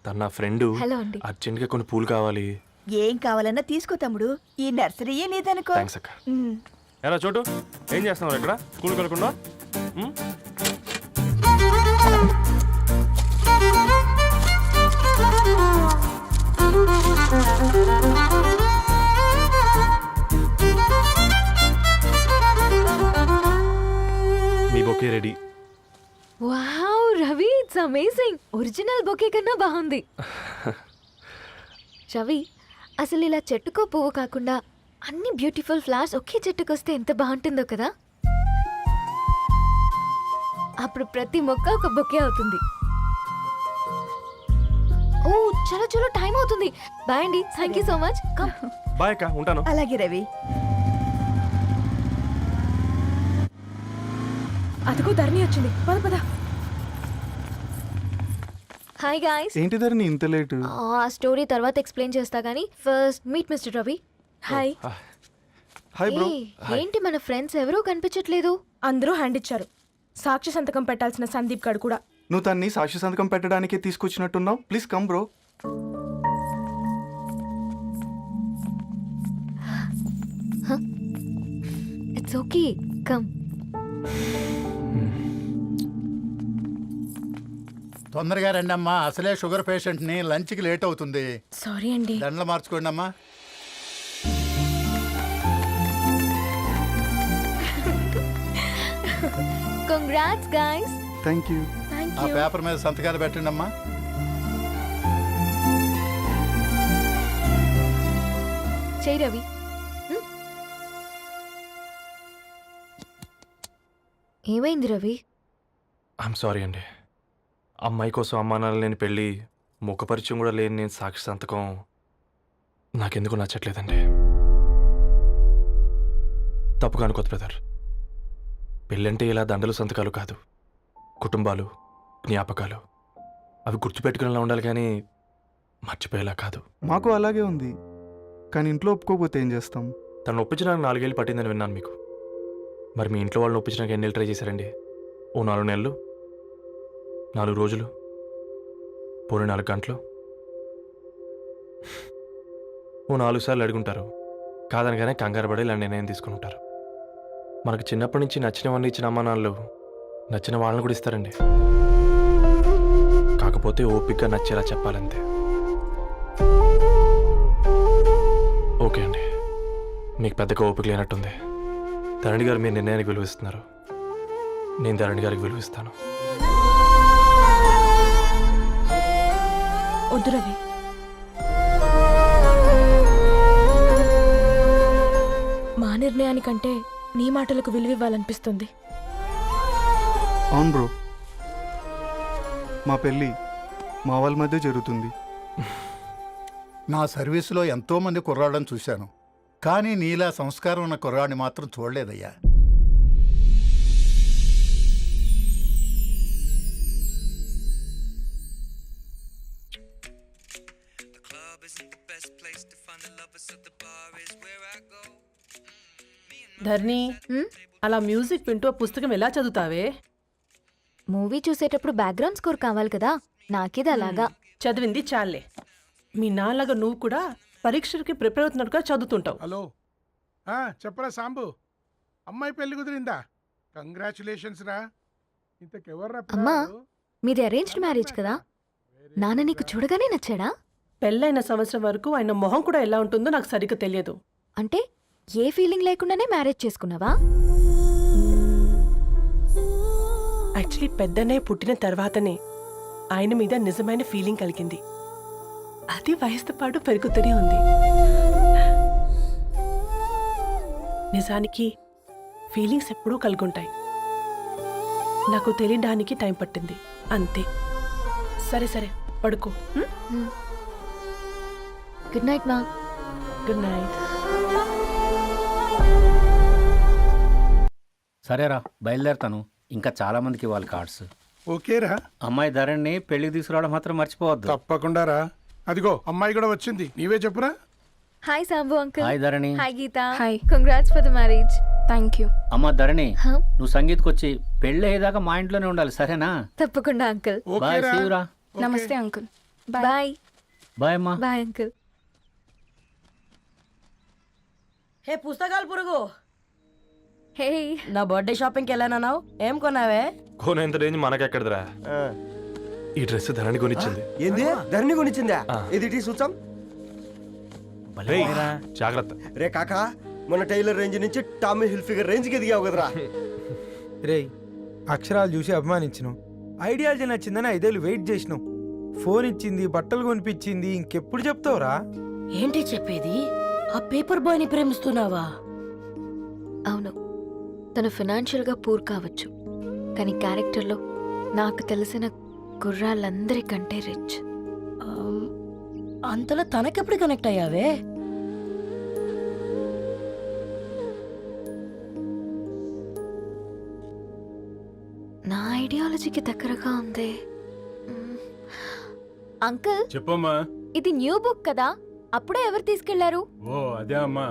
తన నా ఫ్రెండ్ హలో అండి. అర్జెంట్గా కొన్ని పూలు కావాలి. ఏం కావాలన్నా తీసుకో తమ్ముడు, ఈ నర్సరీయే నీదనుకో. థ్యాంక్స్ అక్క. ఎలా చోటు ఏం చేస్తున్నావు ఇక్కడ? స్కూల్కి వెళ్ళకుండా? మీ bouquet ready. Wow Ravi, it's amazing. Original bouquet కన్నా బాగుంది. రవి, అసలు ఇలా చెట్టుకో పువ్వు కాకుండా అన్ని బ్యూటిఫుల్ ఫ్లవర్స్ ఒకే చెట్టుకు వస్తే ఎంత బాగుంటుందో కదా. అప్పుడు ప్రతి మొక్క ఒక బొకే అవుతుంది. ఓ చలో చలో, టైం అవుతుంది. బాయ్ అండి, thank you so much. Bye అక్క, ఉంటాను. అలాగే రవి. అదిగో ధరణి వచ్చింది, పద పద. Hi guys. ఏంటి ధరణి ఇంత లేటు? ఆ స్టోరీ తర్వాత ఎక్స్ప్లెయిన్ చేస్తా గానీ first meet mister Ravi. Hi. Hi bro. ఏంటి మన ఫ్రెండ్స్ ఎవరూ కనిపించట్లేదు? అందరూ హ్యాండ్ ఇచ్చారు. సాక్షి సంతకం పెట్టాల్సిన సందీప్ గడు కూడా. నువ్వు తన్ని సాక్షి సంతకం పెట్టడానికే తీసుకొచ్చినట్టున్నావు. Please come bro. It's okay, come. తొందరగా రండి అమ్మా, అసలే షుగర్ పేషెంట్ని, లంచ్కి లేట్ అవుతుంది. సారీ అండి. దండలు మార్చుకోండి అమ్మా. Congrats guys. Thank you. ఆ పేపర్ మీద సంతకాలు పెట్టండి అమ్మా. చెయ్యి రవి. ఏమైంది రవి? ఐఎమ్ సారీ అండి. అమ్మాయి కోసం అమ్మానాలు లేని పెళ్ళి, ముఖపరిచయం కూడా లేని నేను సాక్షి సంతకం నాకెందుకు నచ్చట్లేదండి. తప్పుగా అనుకోదు బ్రదర్. పెళ్ళంటే ఇలా దండలు సంతకాలు కాదు, కుటుంబాలు, జ్ఞాపకాలు. అవి గుర్తుపెట్టుకునేలా ఉండాలి కానీ మర్చిపోయేలా కాదు. మాకు అలాగే ఉంది, కానీ ఇంట్లో ఒప్పుకోకపోతే ఏం చేస్తాం? తను ఒప్పించడానికి 4 ఏళ్ళు పట్టిందని విన్నాను. మీకు మరి మీ ఇంట్లో వాళ్ళని ఒప్పించడానికి ఎన్ని నెలలు ట్రై చేశారండి? ఓ 4 నెలలు, 4 రోజులు, పోనీ 4 గంటలు, ఓ 4 సార్లు అడుగుంటారు. కాదనగానే కంగారు పడి ఇలా నిర్ణయం తీసుకుని ఉంటారు. మనకు చిన్నప్పటి నుంచి నచ్చినవన్నీ ఇచ్చిన అమ్మా నాన్నలు నచ్చిన వాళ్ళని కూడా ఇస్తారండి. కాకపోతే ఓపికగా నచ్చేలా చెప్పాలంతే. ఓకే అండి, మీకు పెద్దగా ఓపిక లేనట్టుంది. ధరణి గారు మీ నిర్ణయానికి విలువిస్తున్నారు, నేను ధరణి గారికి విలువిస్తాను. వద్దు రవి, మా నిర్ణయానికంటే నీ మాటలకు విలువివ్వాలనిపిస్తుంది. అవును బ్రో, మా పెళ్ళి మా వాళ్ళ మధ్య జరుగుతుంది. నా సర్వీసులో ఎంతోమంది కుర్రాళ్ళని చూశాను, కానీ నీలా సంస్కారం ఉన్న కుర్రాడిని మాత్రం చూడలేదయ్యా. ధర్ని, అలా మ్యూజిక్ వింటూ పుస్తకం ఎలా చదువుతావే? మూవీ చూసేటప్పుడు బ్యాక్గ్రౌండ్ స్కోర్ కావాలి కదా, నాకేది అలాగా. చదివింది చాలే. మీ నాన్నగా నువ్వు కూడా పరీక్షలకి ప్రిపేర్ అవుతున్నట్టుగా చదువుతుంటావు. హలో, చెప్పరా సాంబు, అమ్మాయి పెళ్లి కుదిరిందా? కంగ్రాచులేషన్స్ రా. ఇంతకెవర్రా? అమ్మా, మీది అరేంజ్డ్ మ్యారేజ్ కదా, నాన్న నీకు చూడగానే నచ్చాడా? పెళ్ళైన సంవత్సరం వరకు ఆయన మొహం కూడా ఎలా ఉంటుందో నాకు సరిగ్గా తెలియదు. అంటే ఏ ఫీలింగ్ లేకుండానే మ్యారేజ్ చేసుకున్నావా? యాక్చువల్లీ పెద్దనే పుట్టిన తర్వాతనే ఆయన మీద నిజమైన ఫీలింగ్ కలిగింది. అది వయసుతో పాటు పెరుగుతూనే ఉంది. నిజానికి ఫీలింగ్స్ ఎప్పుడూ కలుగుంటాయి, నాకు తెలియడానికి టైం పట్టింది అంతే. సరే సరే, పడుకో. గుడ్ నైట్ మా. Good night. సరేరా, బయలుదేరుతాను. ఇంకా చాలా మందికి ఇవ్వాలి కార్డ్స్. ఓకేరా. అమ్మాయి ధరణి పెళ్లికి తీసుకురావడం మాత్రం మర్చిపోవద్దు. తప్పకుండా రా. అదిగో అమ్మాయి కూడా వచ్చింది, నీవే చెప్పురా. Hi Sambu uncle. Hi Dharani. Hi Geetha. Hi, congrats for the marriage. Thank you. అమ్మ ధరణి, నువ్వు సంగీత్కి వచ్చి పెళ్ళి అయ్యేదాకా మా ఇంట్లోనే ఉండాలి, సరేనా? తప్పకుండా అంకుల్. బాయ్, సీ యు రా. నమస్తే అంకుల్. బాయ్. బాయ్ అమ్మా. Bye uncle. హే పుస్తకాలు పురుగు, హే, నా బర్త్డే షాపింగ్కి వెళ్ళానన్నావు, ఏం కొన్నావే? కోనేంత రేంజ్ మనకెక్కడదిరా. ఈ డ్రెస్ ధరణి కొనిచ్చింది. ఏంది? ధరణి కొనిచ్చిందా? ఇది సూచం. జాగ్రత్త రే కాకా, మన టైలర్ రేంజ్ నుంచి టామీ హిల్ఫిగర్ రేంజ్కి ఎదిగావు కదరా. రే, అక్షరాలు చూసి అభిమానించను, ఐడియాలజీ నచ్చిందని 5 ఏళ్ళు వెయిట్ చేసినావు. ఫోన్ ఇచ్చింది, బట్టలు కొనిపించింది, ఇంకెప్పుడు చెప్తావురా? ఏంటి చెప్పేది? ఆ పేపర్ బాయ్ని ప్రేమిస్తున్నావా? అవును, తను ఫినాన్షియల్గా పూర్ కావచ్చు, కానీ క్యారెక్టర్లో నాకు తెలిసిన గుర్రాలందరికంటే రిచ్. అంతలా తనకెప్పుడు కనెక్ట్ అయ్యావే? నా ఐడియాలజీకి దగ్గరగా ఉంది. అంకుల్ చెప్పమ్మా. ఇది న్యూ బుక్ కదా, అప్పుడే ఎవరు తీసుకెళ్లారు? ఓ అదే అమ్మా,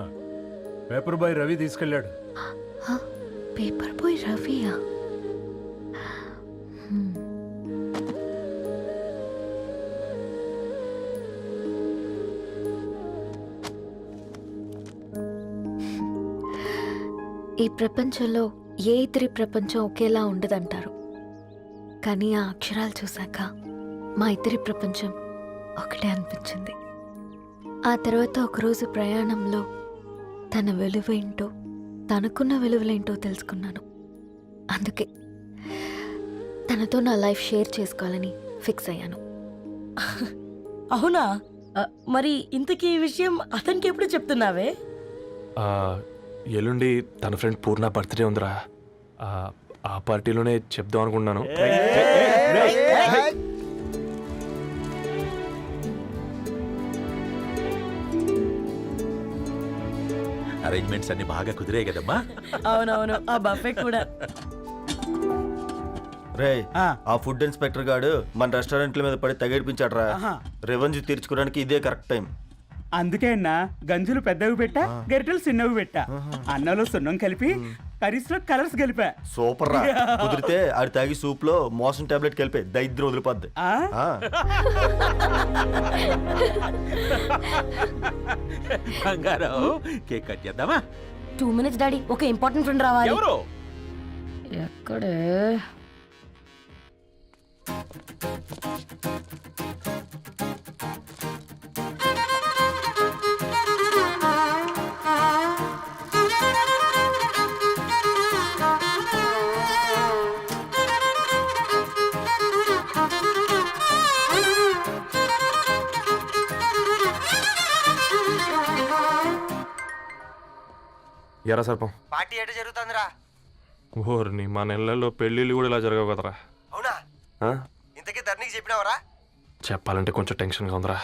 పేపర్ బాయ్ రవి తీసుకెళ్ళాడు. పేపర్ బాయ్ రవియా? ఈ ప్రపంచంలో ఏ ఇద్దరి ప్రపంచం ఒకేలా ఉండదంటారు, కానీ ఆ అక్షరాలు చూశాక మా ఇద్దరి ప్రపంచం ఒకటే అనిపించింది. ఆ తర్వాత ఒకరోజు ప్రయాణంలో తన విలువేంటో, తనకున్న విలువలేంటో తెలుసుకున్నాను. అందుకే తనతో నా లైఫ్ షేర్ చేసుకోవాలని ఫిక్స్ అయ్యాను. అవునా? మరి ఇంతకీ ఈ విషయం అతనికి ఎప్పుడు చెప్తున్నావే? ఎల్లుండి తన ఫ్రెండ్ పూర్ణ బర్త్డే ఉందిరా, ఆ పార్టీలోనే చెప్దాం అనుకున్నాను. అరేంజ్మెంట్స్ అన్ని బాగా కుదిరాయి కదమ్మా? అవునవును, ఆ బఫే కూడా. రే, ఆ ఫుడ్ ఇన్స్పెక్టర్ గాడు మన రెస్టారెంట్ల మీద పడి తగేడిపించాడ్రా. రెవెన్యూ తీర్చుకోవడానికి ఇదే కరెక్ట్ టైం. అందుకే అన్న గంజులు పెద్దవి పెట్టా, గరిటెలు చిన్నవి పెట్టా. అన్నంలో సున్నం కలిపి కర్రీస్లో కలర్స్ కలిపా. సూపర్ రా. కుదిరితే ఆడి తాగి సూప్ లో మోషన్ టాబ్లెట్ కలిపే దైద్యం వదిలిపోద్ది. బంగారం కేక్ కట్ చేద్దామా? 2 minutes డాడీ, ఒక ఇంపార్టెంట్ ఫ్రెండ్ రావాలి. ఎవరు? ఎక్కడే? ఎరా సర్పం, పార్టీ ఎట జరుగుతుందిరా? ఓర్ని మా నెలల్లో పెళ్ళిళ్ళు కూడా ఇలా జరగవు కదరా. అవునా? ఇంతకీ ధరణికి చెప్పినావరా? చెప్పాలంటే కొంచెం టెన్షన్గా ఉందిరా.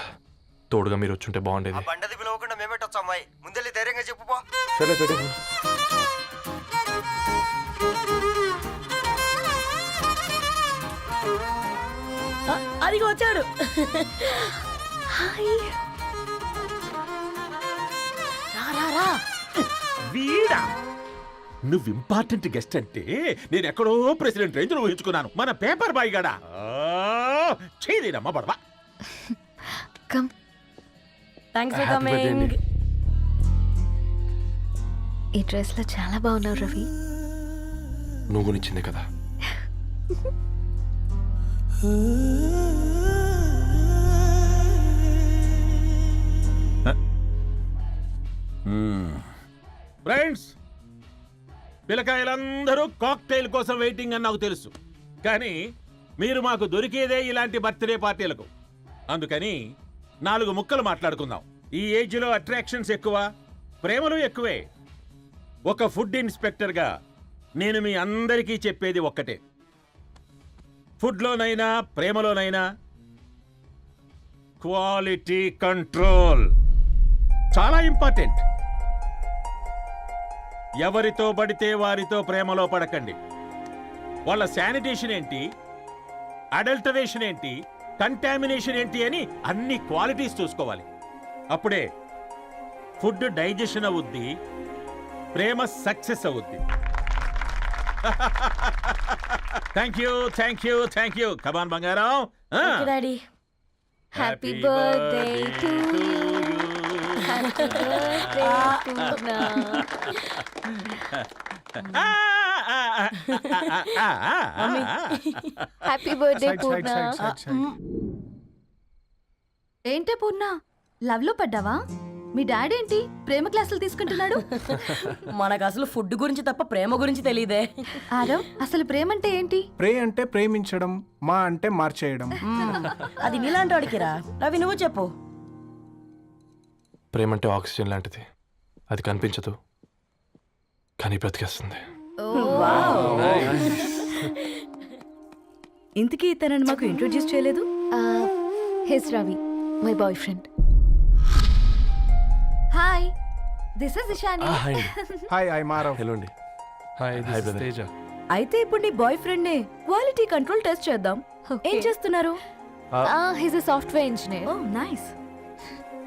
తోడుగా మీరు వచ్చుంటే బాగుండేది. బండది పిలవకుండా మేమేటొచ్చు అమ్మాయి. ముందెళ్ళి ధైర్యంగా చెప్పుపో. సరే పెట్టే. అదిగో వచ్చాడు. వీడా? నువ్వు ఇంపార్టెంట్ గెస్ట్ అంటే నేను ఎక్కడో ప్రెసిడెంట్ రేంజ్ లో ఊహించుకున్నాను. మన పేపర్ బాయ్ గడా చేయలేదమ్మా బడవా. Thanks for coming. ఈ డ్రెస్ లో చాలా బాగున్నావు రవి. నువ్వు కొనిచ్చిందే కదా. ఫ్రెండ్స్, పిల్లకాయలందరూ కాక్టైల్ కోసం వెయిటింగ్ అని నాకు తెలుసు. కానీ మీరు మాకు దొరికేదే ఇలాంటి బర్త్డే పార్టీలకు. అందుకని 4 ముక్కలు మాట్లాడుకుందాం. ఈ ఏజ్లో అట్రాక్షన్స్ ఎక్కువ, ప్రేమలు ఎక్కువే. ఒక ఫుడ్ ఇన్స్పెక్టర్గా నేను మీ అందరికీ చెప్పేది ఒక్కటే. ఫుడ్లోనైనా ప్రేమలోనైనా క్వాలిటీ కంట్రోల్ చాలా ఇంపార్టెంట్. ఎవరితో పడితే వారితో ప్రేమలో పడకండి. వాళ్ళ శానిటేషన్ ఏంటి, అడల్టరేషన్ ఏంటి, కంటామినేషన్ ఏంటి అని అన్ని క్వాలిటీస్ చూసుకోవాలి. అప్పుడే ఫుడ్ డైజెషన్ అవుద్ది, ప్రేమ సక్సెస్ అవుద్ది. Thank you, thank you, thank you. Come on బంగారం. Daddy, happy birthday to you. Happy birthday Purna. Happy birthday Purna. ఏంటే పూర్ణ, లవ్ లో పడ్డావా? మీ డాడీ ఏంటి ప్రేమ క్లాసులు తీసుకుంటున్నాడు? మనకు అసలు ఫుడ్ గురించి తప్ప ప్రేమ గురించి తెలియదే. ఆరవ్, అసలు ప్రేమ అంటే ఏంటి? ప్రే అంటే ప్రేమించడం, మా అంటే మార్చేయడం. అది నీలాంటి వాడికిరా. రవి, నువ్వు చెప్పు. ప్రేమ అంటే ఆక్సిజన్ లాంటిది. అది కనిపించదు కానీ బ్రతికేస్తుంది. ఇంతకీ తనని మాకు ఇంట్రొడ్యూస్ చేయలేదు. He's Ravi, my boyfriend. Hi, this is Ishani. Hi, I Maarav. Hello అండి. Hi, this is Teja. అయితే ఇప్పుడు నీ బాయ్ ఫ్రెండ్ నే క్వాలిటీ కంట్రోల్ టెస్ట్ చేద్దాం. ఏం చేస్తున్నారు? He's a software engineer. Oh nice.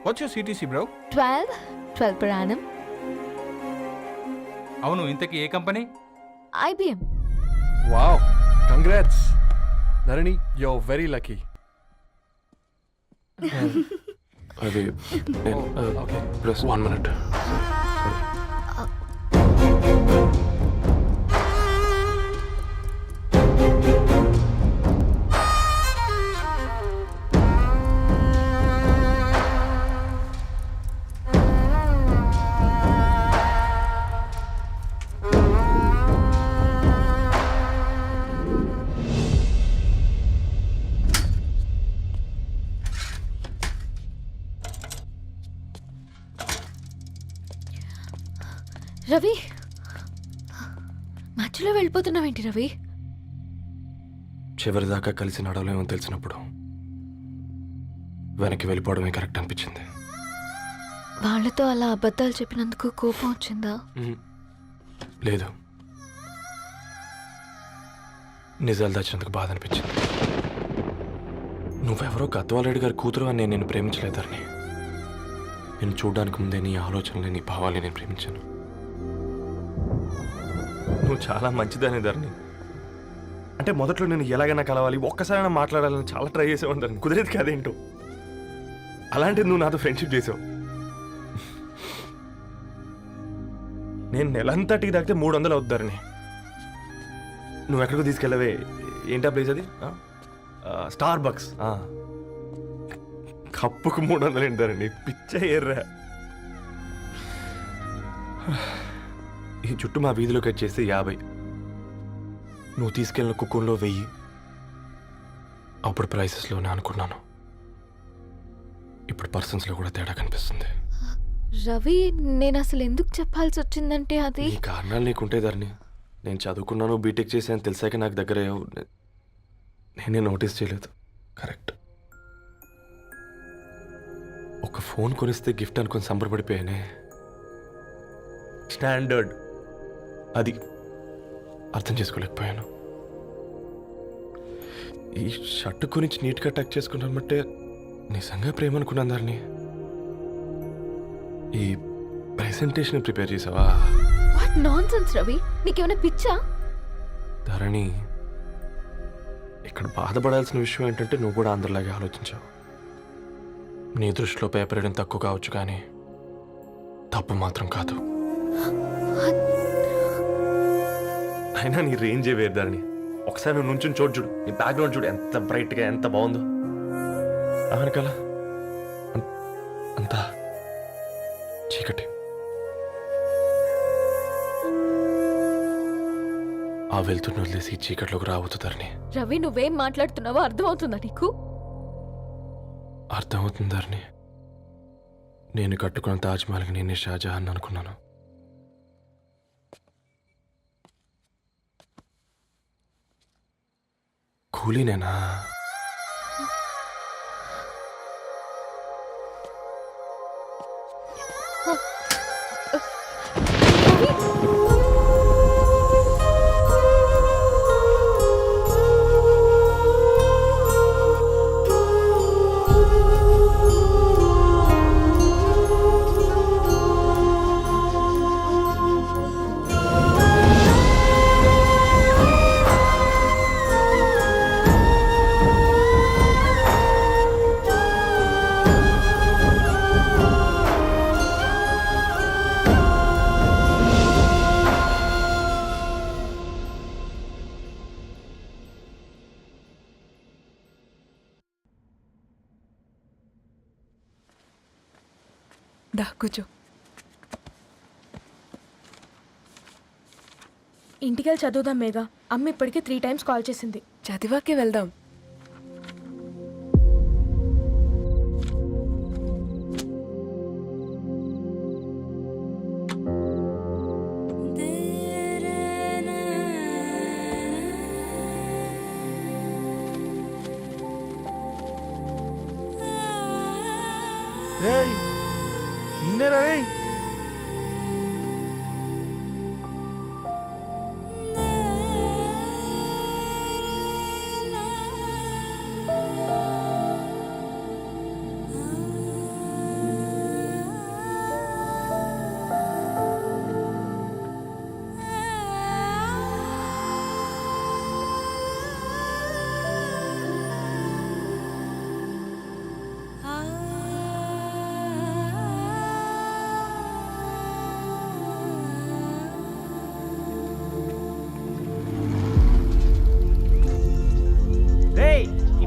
What's your CTC bro? 12 per annum. అవును, ఇంతకీ ఏ కంపెనీ? IBM. Wow, congrats Dharani, you are very lucky. అది ప్లస్ 1 minute. రవి, మధ్యలో వెళ్ళిపోతున్నావేంటి రవి? చివరిదాకా కలిసి నడవలేమో తెలిసినప్పుడు వెనక్కి వెళ్ళిపోవడమే కరెక్ట్ అనిపించింది. వాళ్ళతో అలా అబద్ధాలు చెప్పినందుకు కోపం వచ్చిందా? లేదు, నిజాలు దాచినందుకు బాధ అనిపించింది. నువ్వెవరో గద్వాలరెడ్డి గారి కూతురు అని నేను ప్రేమించలేదని. నేను చూడడానికి ముందే నీ ఆలోచనలు, నీ భావాలు నేను ప్రేమించాను. నువ్వు చాలా మంచిదని ధరణి. అంటే మొదట్లో నేను ఎలాగైనా కలవాలి, ఒక్కసారైనా మాట్లాడాలని చాలా ట్రై చేసేవాడిని ధరణి. కుదిరేది కాదేంటో. అలాంటిది నువ్వు నాతో ఫ్రెండ్షిప్ చేసావు. నేను నెలంతటికి తాగితే 300 అవుతారని. నువ్వు ఎక్కడికో తీసుకెళ్ళవే, ఏంటా ప్లేస్ అది? Star bucks. కప్పుకు 300 ఏంటారండి, పిచ్చ ఎర్రా. ఈ చుట్టూ మా వీధిలోకి వచ్చేసి 50. నువ్వు తీసుకెళ్ళిన కుక్కర్లో 1000. అప్పుడు ప్రైసెస్లోనే అనుకున్నాను, ఇప్పుడు పర్సన్స్లో కూడా తేడా కనిపిస్తుంది. రవి, నేను అసలు ఎందుకు చెప్పాల్సి వచ్చిందంటే అది ఈ కారణాలు నీకుంటే ధరణి. నేను చదువుకున్నాను, బీటెక్ చేశాను తెలిసాక నాకు దగ్గర నేనే నోటీస్ చేయలేదు. కరెక్ట్. ఒక ఫోన్ కొనిస్తే గిఫ్ట్ అనుకుని సంబరపడిపోయానే. స్టాండర్డ్ అది అర్థం చేసుకోలేకపోయాను. ఈ షర్టు గురించి నీట్గా టక్ చేసుకున్నామంటే నిజంగా ప్రేమ అనుకున్నాను ధరణి. ఈ ప్రెజెంటేషన్ ప్రిపేర్ చేసావా? వాట్ నాన్సెన్స్ రవి, నీకేమైనా పిచ్చా? ధరణి, ఇక్కడ బాధపడాల్సిన విషయం ఏంటంటే నువ్వు కూడా అందరిలాగే ఆలోచించావు. నీ దృష్టిలో పేపర్ వేయడం తక్కువ కావచ్చు, కానీ తప్పు మాత్రం కాదు. అయినా నీ రేంజే వేరు ధరణి. ఒకసారి నువ్వు నుంచుని చూడు, నీ బ్యాక్గ్రౌండ్ చూడు ఎంత బ్రైట్గా, ఎంత బాగుందో. వెనకాల అంతా చీకటి. ఆ వెళ్తున్న వదిలేసి చీకట్లోకి రాబోతుందని. రవి, నువ్వేం మాట్లాడుతున్నావో అర్థమవుతుందా నీకు? అర్థమవుతుందని. నేను కట్టుకున్న తాజ్మహల్కి నేనే షాజహాన్ అనుకున్నాను. కూలీనేనా? దా కూర్చో. ఇంటికెళ్ళి చదువుదాం మేఘా. అమ్మ ఇప్పటికే 3 times కాల్ చేసింది. చదివాకే వెళ్దాం.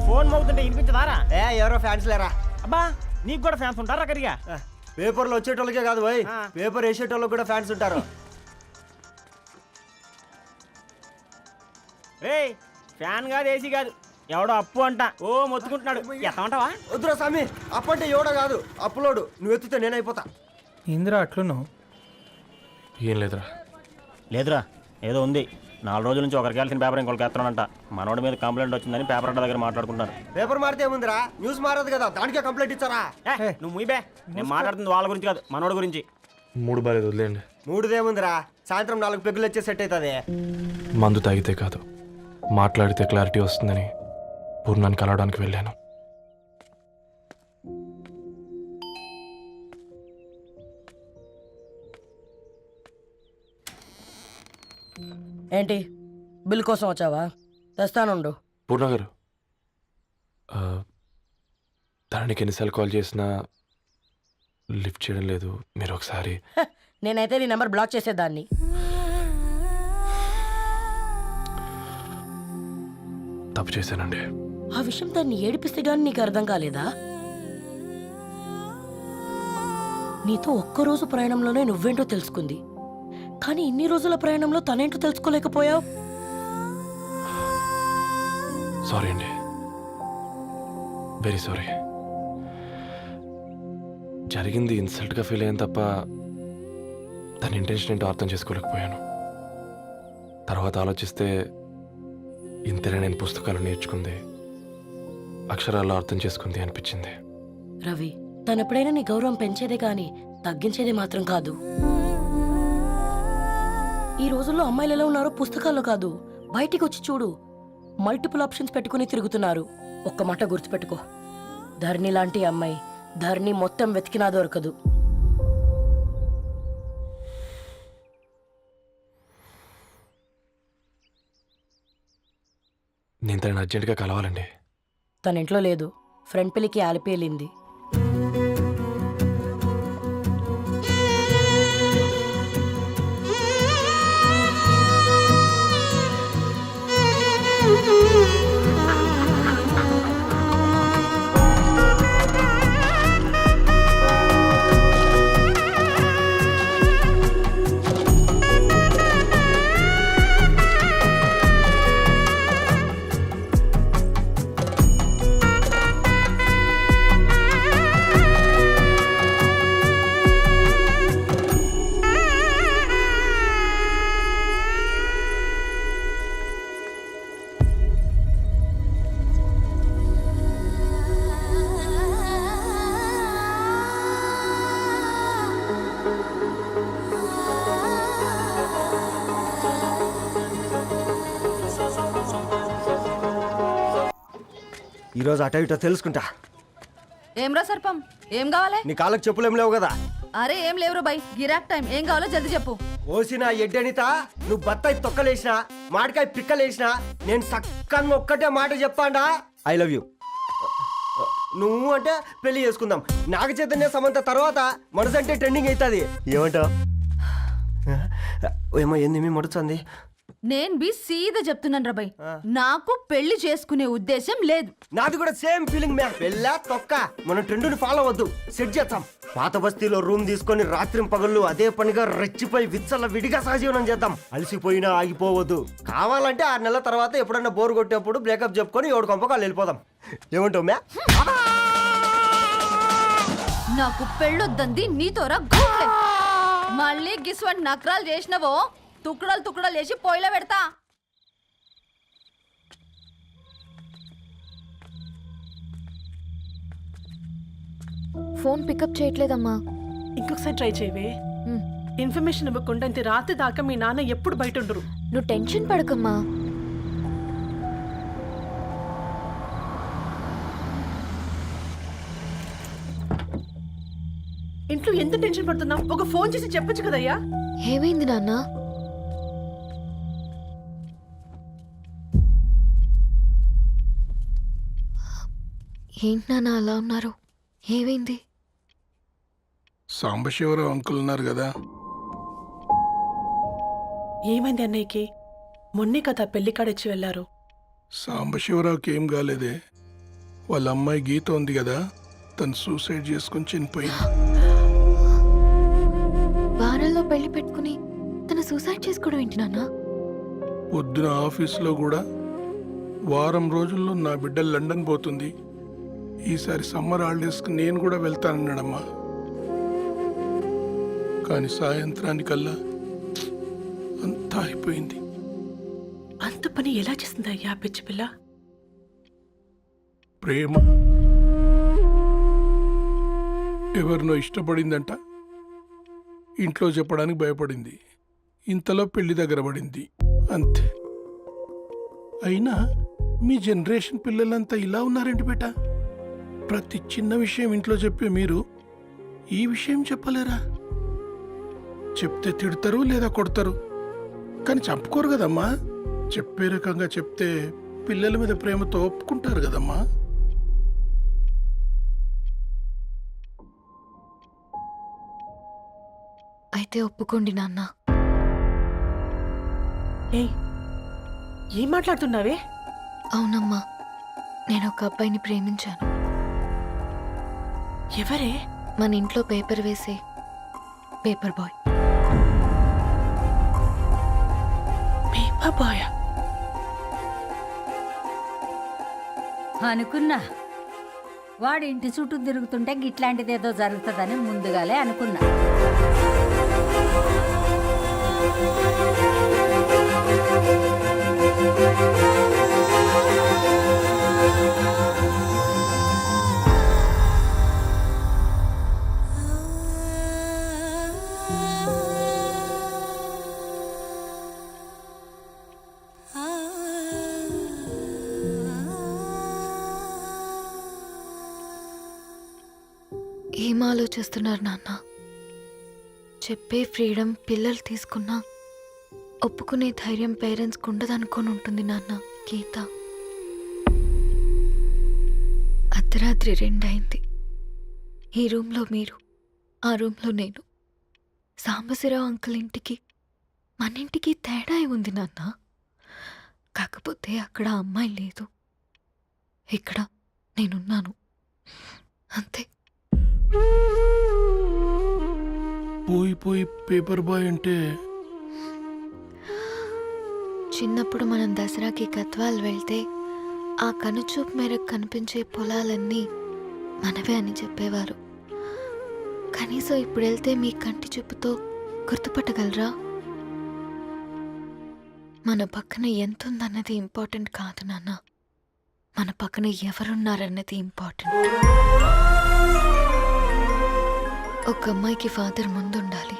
ఫోన్ మోగుతుంటే వినిపించదారా? ఎవరో ఫ్యాన్స్ లేరా? అబ్బా, నీకు కూడా ఫ్యాన్స్ ఉంటారా? కరిగా పేపర్లో వచ్చేటోళ్ళకే కాదు పోయి, పేపర్ వేసేటోళ్ళకి కూడా ఫ్యాన్స్ ఉంటారు. రేయ్, ఫ్యాన్ కాదు, ఏసీ కాదు, ఎవడో అప్పు అంట ఓ మొత్తుకుంటున్నాడు. ఎత్తమంటావా? వద్దురా స్వామి, అప్పు అంటే ఎవడో కాదు, అప్పులోడు. నువ్వు ఎత్తుతే నేనైపోతా. ఇందిరా అట్లున్నావు? ఏం లేదురా. లేదురా, ఏదో ఉంది. 4 రోజుల నుంచి ఒకరికి వెళ్ళిన పేపర్ ఇంకొకరికి ఎత్తనంట. మనోడి మీద కంప్లైంట్ వచ్చిందని పేపర్ అడ్డ దగ్గర మాట్లాడుకుంటారు. పేపర్ మారితే ఏముందిరా, న్యూస్ మారదు కదా, దానికే కంప్లైంట్ ఇచ్చారా? నువ్వు ముయ్యబే, నేను మాట్లాడుతుంది వాళ్ళ గురించి కాదు, మనోడి గురించి. 3 బాలేదు, వదిలేండి. 3దేముందిరా, సాయంత్రం 4 పెగ్గులు వచ్చే సెట్ అవుతుంది. మందు తాగితే కాదు, మాట్లాడితే క్లారిటీ వస్తుందని పూర్ణాన్ని కలవడానికి వెళ్ళాను. ఏంటి బిల్ కోసం వచ్చావా? తెస్తానుండు. పూర్ణ గారు, ధరణికి ఎన్నిసార్లు కాల్ చేసినా లిఫ్ట్ చేయడం లేదు. మీరు ఒకసారి నేనైతే నీ నెంబర్ బ్లాక్ చేసేదాన్ని. తప్పు చేశానండి. ఆ విషయం దాన్ని ఏడిపిస్తే గానీ నీకు అర్థం కాలేదా? నీతో ఒక్కరోజు ప్రయాణంలోనే నువ్వేంటో తెలుసుకుంది, కానీ ఇన్ని రోజుల ప్రయాణంలో తనేంటో తెలుసుకోలేకపోయావు. సారీ అండి, వెరీ సారీ. జరిగింది ఇన్సల్ట్గా ఫీల్ అయ్యాను తప్ప తన ఇంటెన్షన్ ఏంటో అర్థం చేసుకోలేకపోయాను. తర్వాత ఆలోచిస్తే ఇంతనే నేను పుస్తకాలు నేర్చుకుంది, అక్షరాల్లో అర్థం చేసుకుంది అనిపించింది. రవి, తనెప్పుడైనా నీ గౌరవం పెంచేదే కానీ తగ్గించేదే మాత్రం కాదు. ఈ రోజుల్లో అమ్మాయిలు ఎలా ఉన్నారో పుస్తకాల్లో కాదు, బయటికి వచ్చి చూడు. మల్టిపుల్ ఆప్షన్స్ పెట్టుకుని తిరుగుతున్నారు. ఒక్క మాట గుర్తుపెట్టుకో, ధరణి లాంటి అమ్మాయి ధరణి మొత్తం వెతికినా దొరకదు. నేను తనని అర్జెంటుగా కలవాలండి. తన ఇంట్లో లేదు, ఫ్రెండ్ పెళ్లికి ఆలిపేలింది. ఈరోజు అటో ఇటో తెలుసుకుంటా. ఏమ్రా సర్పం, ఏం కావాలి? నీ కాళ్ళకి చెప్పులేం లేవు కదా? అరే ఏం లేవురా బై, గిరాక్ టైం. ఏం కావాలో జల్దీ చెప్పు. ఓసిన ఎడ్డనిత, నువ్వు బత్తాయి తొక్కలేసినా మాడికాయ పిక్కలేసినా నేను సక్కగా ఒక్కటే మాట చెప్పాడా, ఐ లవ్ యూ. నువ్వు అంటే పెళ్లి చేసుకుందాం. నాగ చైతన్య సమంత తర్వాత మనసు అంటే ట్రెండింగ్ అవుతుంది. ఏమంటావు? ఏమో ఏంది మడుతుంది? నేను బి సీదా చెప్తున్నాను రాబాయ్, నాకు పెళ్లి చేసుకునే ఉద్దేశం లేదు. నాది కూడా సేమ్ ఫీలింగ్ మ్యామ్. పెళ్ళా తొక్క, మనం ట్రెండ్ని ఫాలో అవద్దు, సెట్ చేద్దాం. పాత బస్తీలో రూమ్ తీసుకొని రాత్రి పగళ్ళు అదే పనిగా రెచ్చిపోయి విచ్చల విడిగా సహజీవనం చేద్దాం. అలసిపోయినా ఆగిపోవద్దు. కావాలంటే 6 నెలల తర్వాత ఎప్పుడన్నా బోర్ కొట్టేప్పుడు బ్రేకప్ చెప్పుకొని 7 కొంపకాలు వెళ్ళిపోదాం. ఏమంటావు మ్యా? నాకు పెళ్ళొద్దంది నీతోరా గూట్లే. మళ్ళీ గిస్వంటి నక్రాలు చేసినవో తుక్కడలు తుక్కడలు వేసి పొయ్యిలో పెడతా. ఫోన్ పికప్ చేయట్లేదమ్మా. ఇంకొకసారి ట్రై చేయవే. ఇన్ఫర్మేషన్ ఇవ్వకుండా ఇంత రాత్రి దాకా మీ నాన్న ఎప్పుడు బయట ఉండరు. నువ్వు టెన్షన్ పడకమ్మా. ఇంట్లో ఎంత టెన్షన్ పడుతున్నావు? ఒక ఫోన్ చేసి చెప్పొచ్చు కదయ్యా. ఏమైంది నాన్న? ఏంటి నాన్న అలా ఉన్నారు? ఏమైంది? సాంబశివరావు అంకుల్ ఉన్నారు కదా, ఏమైంది అన్నయ్యకి? మొన్నే కదా పెళ్లి కాడొచ్చి వెళ్ళారు. సాంబశివరావుకి ఏం కాలేదే. వాళ్ళ అమ్మాయి గీత ఉంది కదా, తను సూసైడ్ చేసుకుని చనిపోయింది. వారంలో పెళ్లి పెట్టుకుని తను సూసైడ్ చేసుకోవడం ఏంటి నాన్న? పొద్దున ఆఫీసులో కూడా వారం రోజుల్లో నా బిడ్డ లండన్ పోతుంది, ఈసారి సమ్మర్ హాలిడేస్కి నేను కూడా వెళ్తానన్నాడమ్మా. కానీ సాయంత్రానికల్లా అంతా అయిపోయింది. అంత పని ఎలా చేసింది అయ్యా పిచ్చి పిల్ల? ప్రేమ ఎవరినో ఇష్టపడిందంట, ఇంట్లో చెప్పడానికి భయపడింది. ఇంతలో పెళ్లి దగ్గర పడింది, అంతే. అయినా మీ జనరేషన్ పిల్లలంతా ఇలా ఉన్నారండి బేట. ప్రతి చిన్న విషయం ఇంట్లో చెప్పే మీరు ఈ విషయం చెప్పలేరా? చెప్తే తిడతారు లేదా కొడతారు. కానీ చంపుకోరు కదమ్మా. చెప్పే రకంగా చెప్తే పిల్లల మీద ప్రేమతో ఒప్పుకుంటారు కదమ్మా. అయితే ఒప్పుకోండి నాన్న. ఏయ్ ఏం మాట్లాడుతున్నావే? అవునమ్మా, నేను ఒక అబ్బాయిని ప్రేమించాను. ఎవరే? మన ఇంట్లో పేపర్ వేసే పేపర్ బాయ్. Paper boy? అనుకున్నా వాడి ఇంటి చుట్టూ తిరుగుతుంటే గిట్లాంటిదేదో జరుగుతుందని ముందుగాలే అనుకున్నా. ఏం ఆలోచిస్తున్నారు నాన్న? చెప్పే ఫ్రీడమ్ పిల్లలు తీసుకున్నా ఒప్పుకునే ధైర్యం పేరెంట్స్కి ఉండదనుకొని ఉంటుంది నాన్న. గీత, అర్ధరాత్రి 2 అయింది. ఈ రూమ్లో మీరు, ఆ రూమ్లో నేను. సాంబశివరావు అంకుల్ ఇంటికి మన ఇంటికి తేడా ఉంది నాన్న. కాకపోతే అక్కడ అమ్మాయి లేదు, ఇక్కడ నేనున్నాను, అంతే. పోయి పేపర్ బాయ్ అంటే చిన్నప్పుడు మనం దసరాకి గద్వాల్ వెళ్తే ఆ కనుచూపు మేరకు కనిపించే పొలాలన్నీ మనవే అని చెప్పేవారు. కనీసం ఇప్పుడు వెళ్తే మీ కంటి చూపుతో గుర్తుపట్టగలరా? మన పక్కన ఎంత ఉందన్నది ఇంపార్టెంట్ కాదు నాన్న, మన పక్కన ఎవరున్నారన్నది ఇంపార్టెంట్. ఒక అమ్మాయికి ఫాదర్ ముందుండాలి,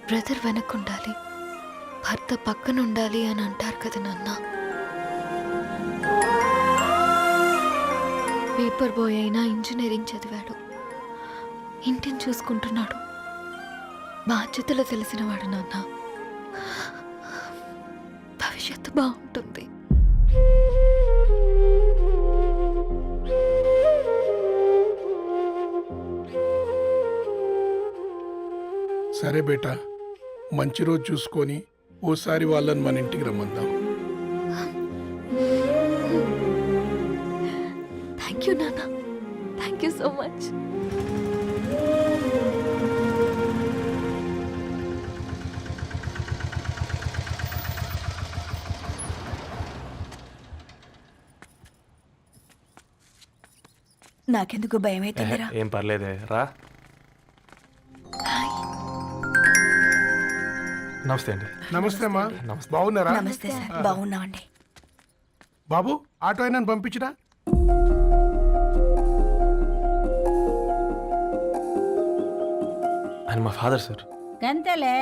బ్రదర్ వెనకుండాలి, భర్త పక్కన ఉండాలి అని అంటారు కదా నాన్న. పేపర్ బాయ్ అయినా ఇంజనీరింగ్ చదివాడు, ఇంటిని చూసుకుంటున్నాడు, బాధ్యతలు తెలిసినవాడు నాన్న. భవిష్యత్తు బాగుంటుంది. సరే బేటా, మంచి రోజు చూసుకొని ఓసారి వాళ్ళని మన ఇంటికి రమ్మందాం. థ్యాంక్ యూ నాన్న, థ్యాంక్ యూ సో మచ్. నాకెందుకు భయం అవుతుందిరా. ఏం పర్లేదే, రా. నమస్తే అండి. నమస్తే అమ్మా, బాగున్నారా? నమస్తే సార్, బాగున్నామండి. బాబు, ఆటో అయినా పంపించరా? ఆయన మా ఫాదర్ సార్. గంతేలే,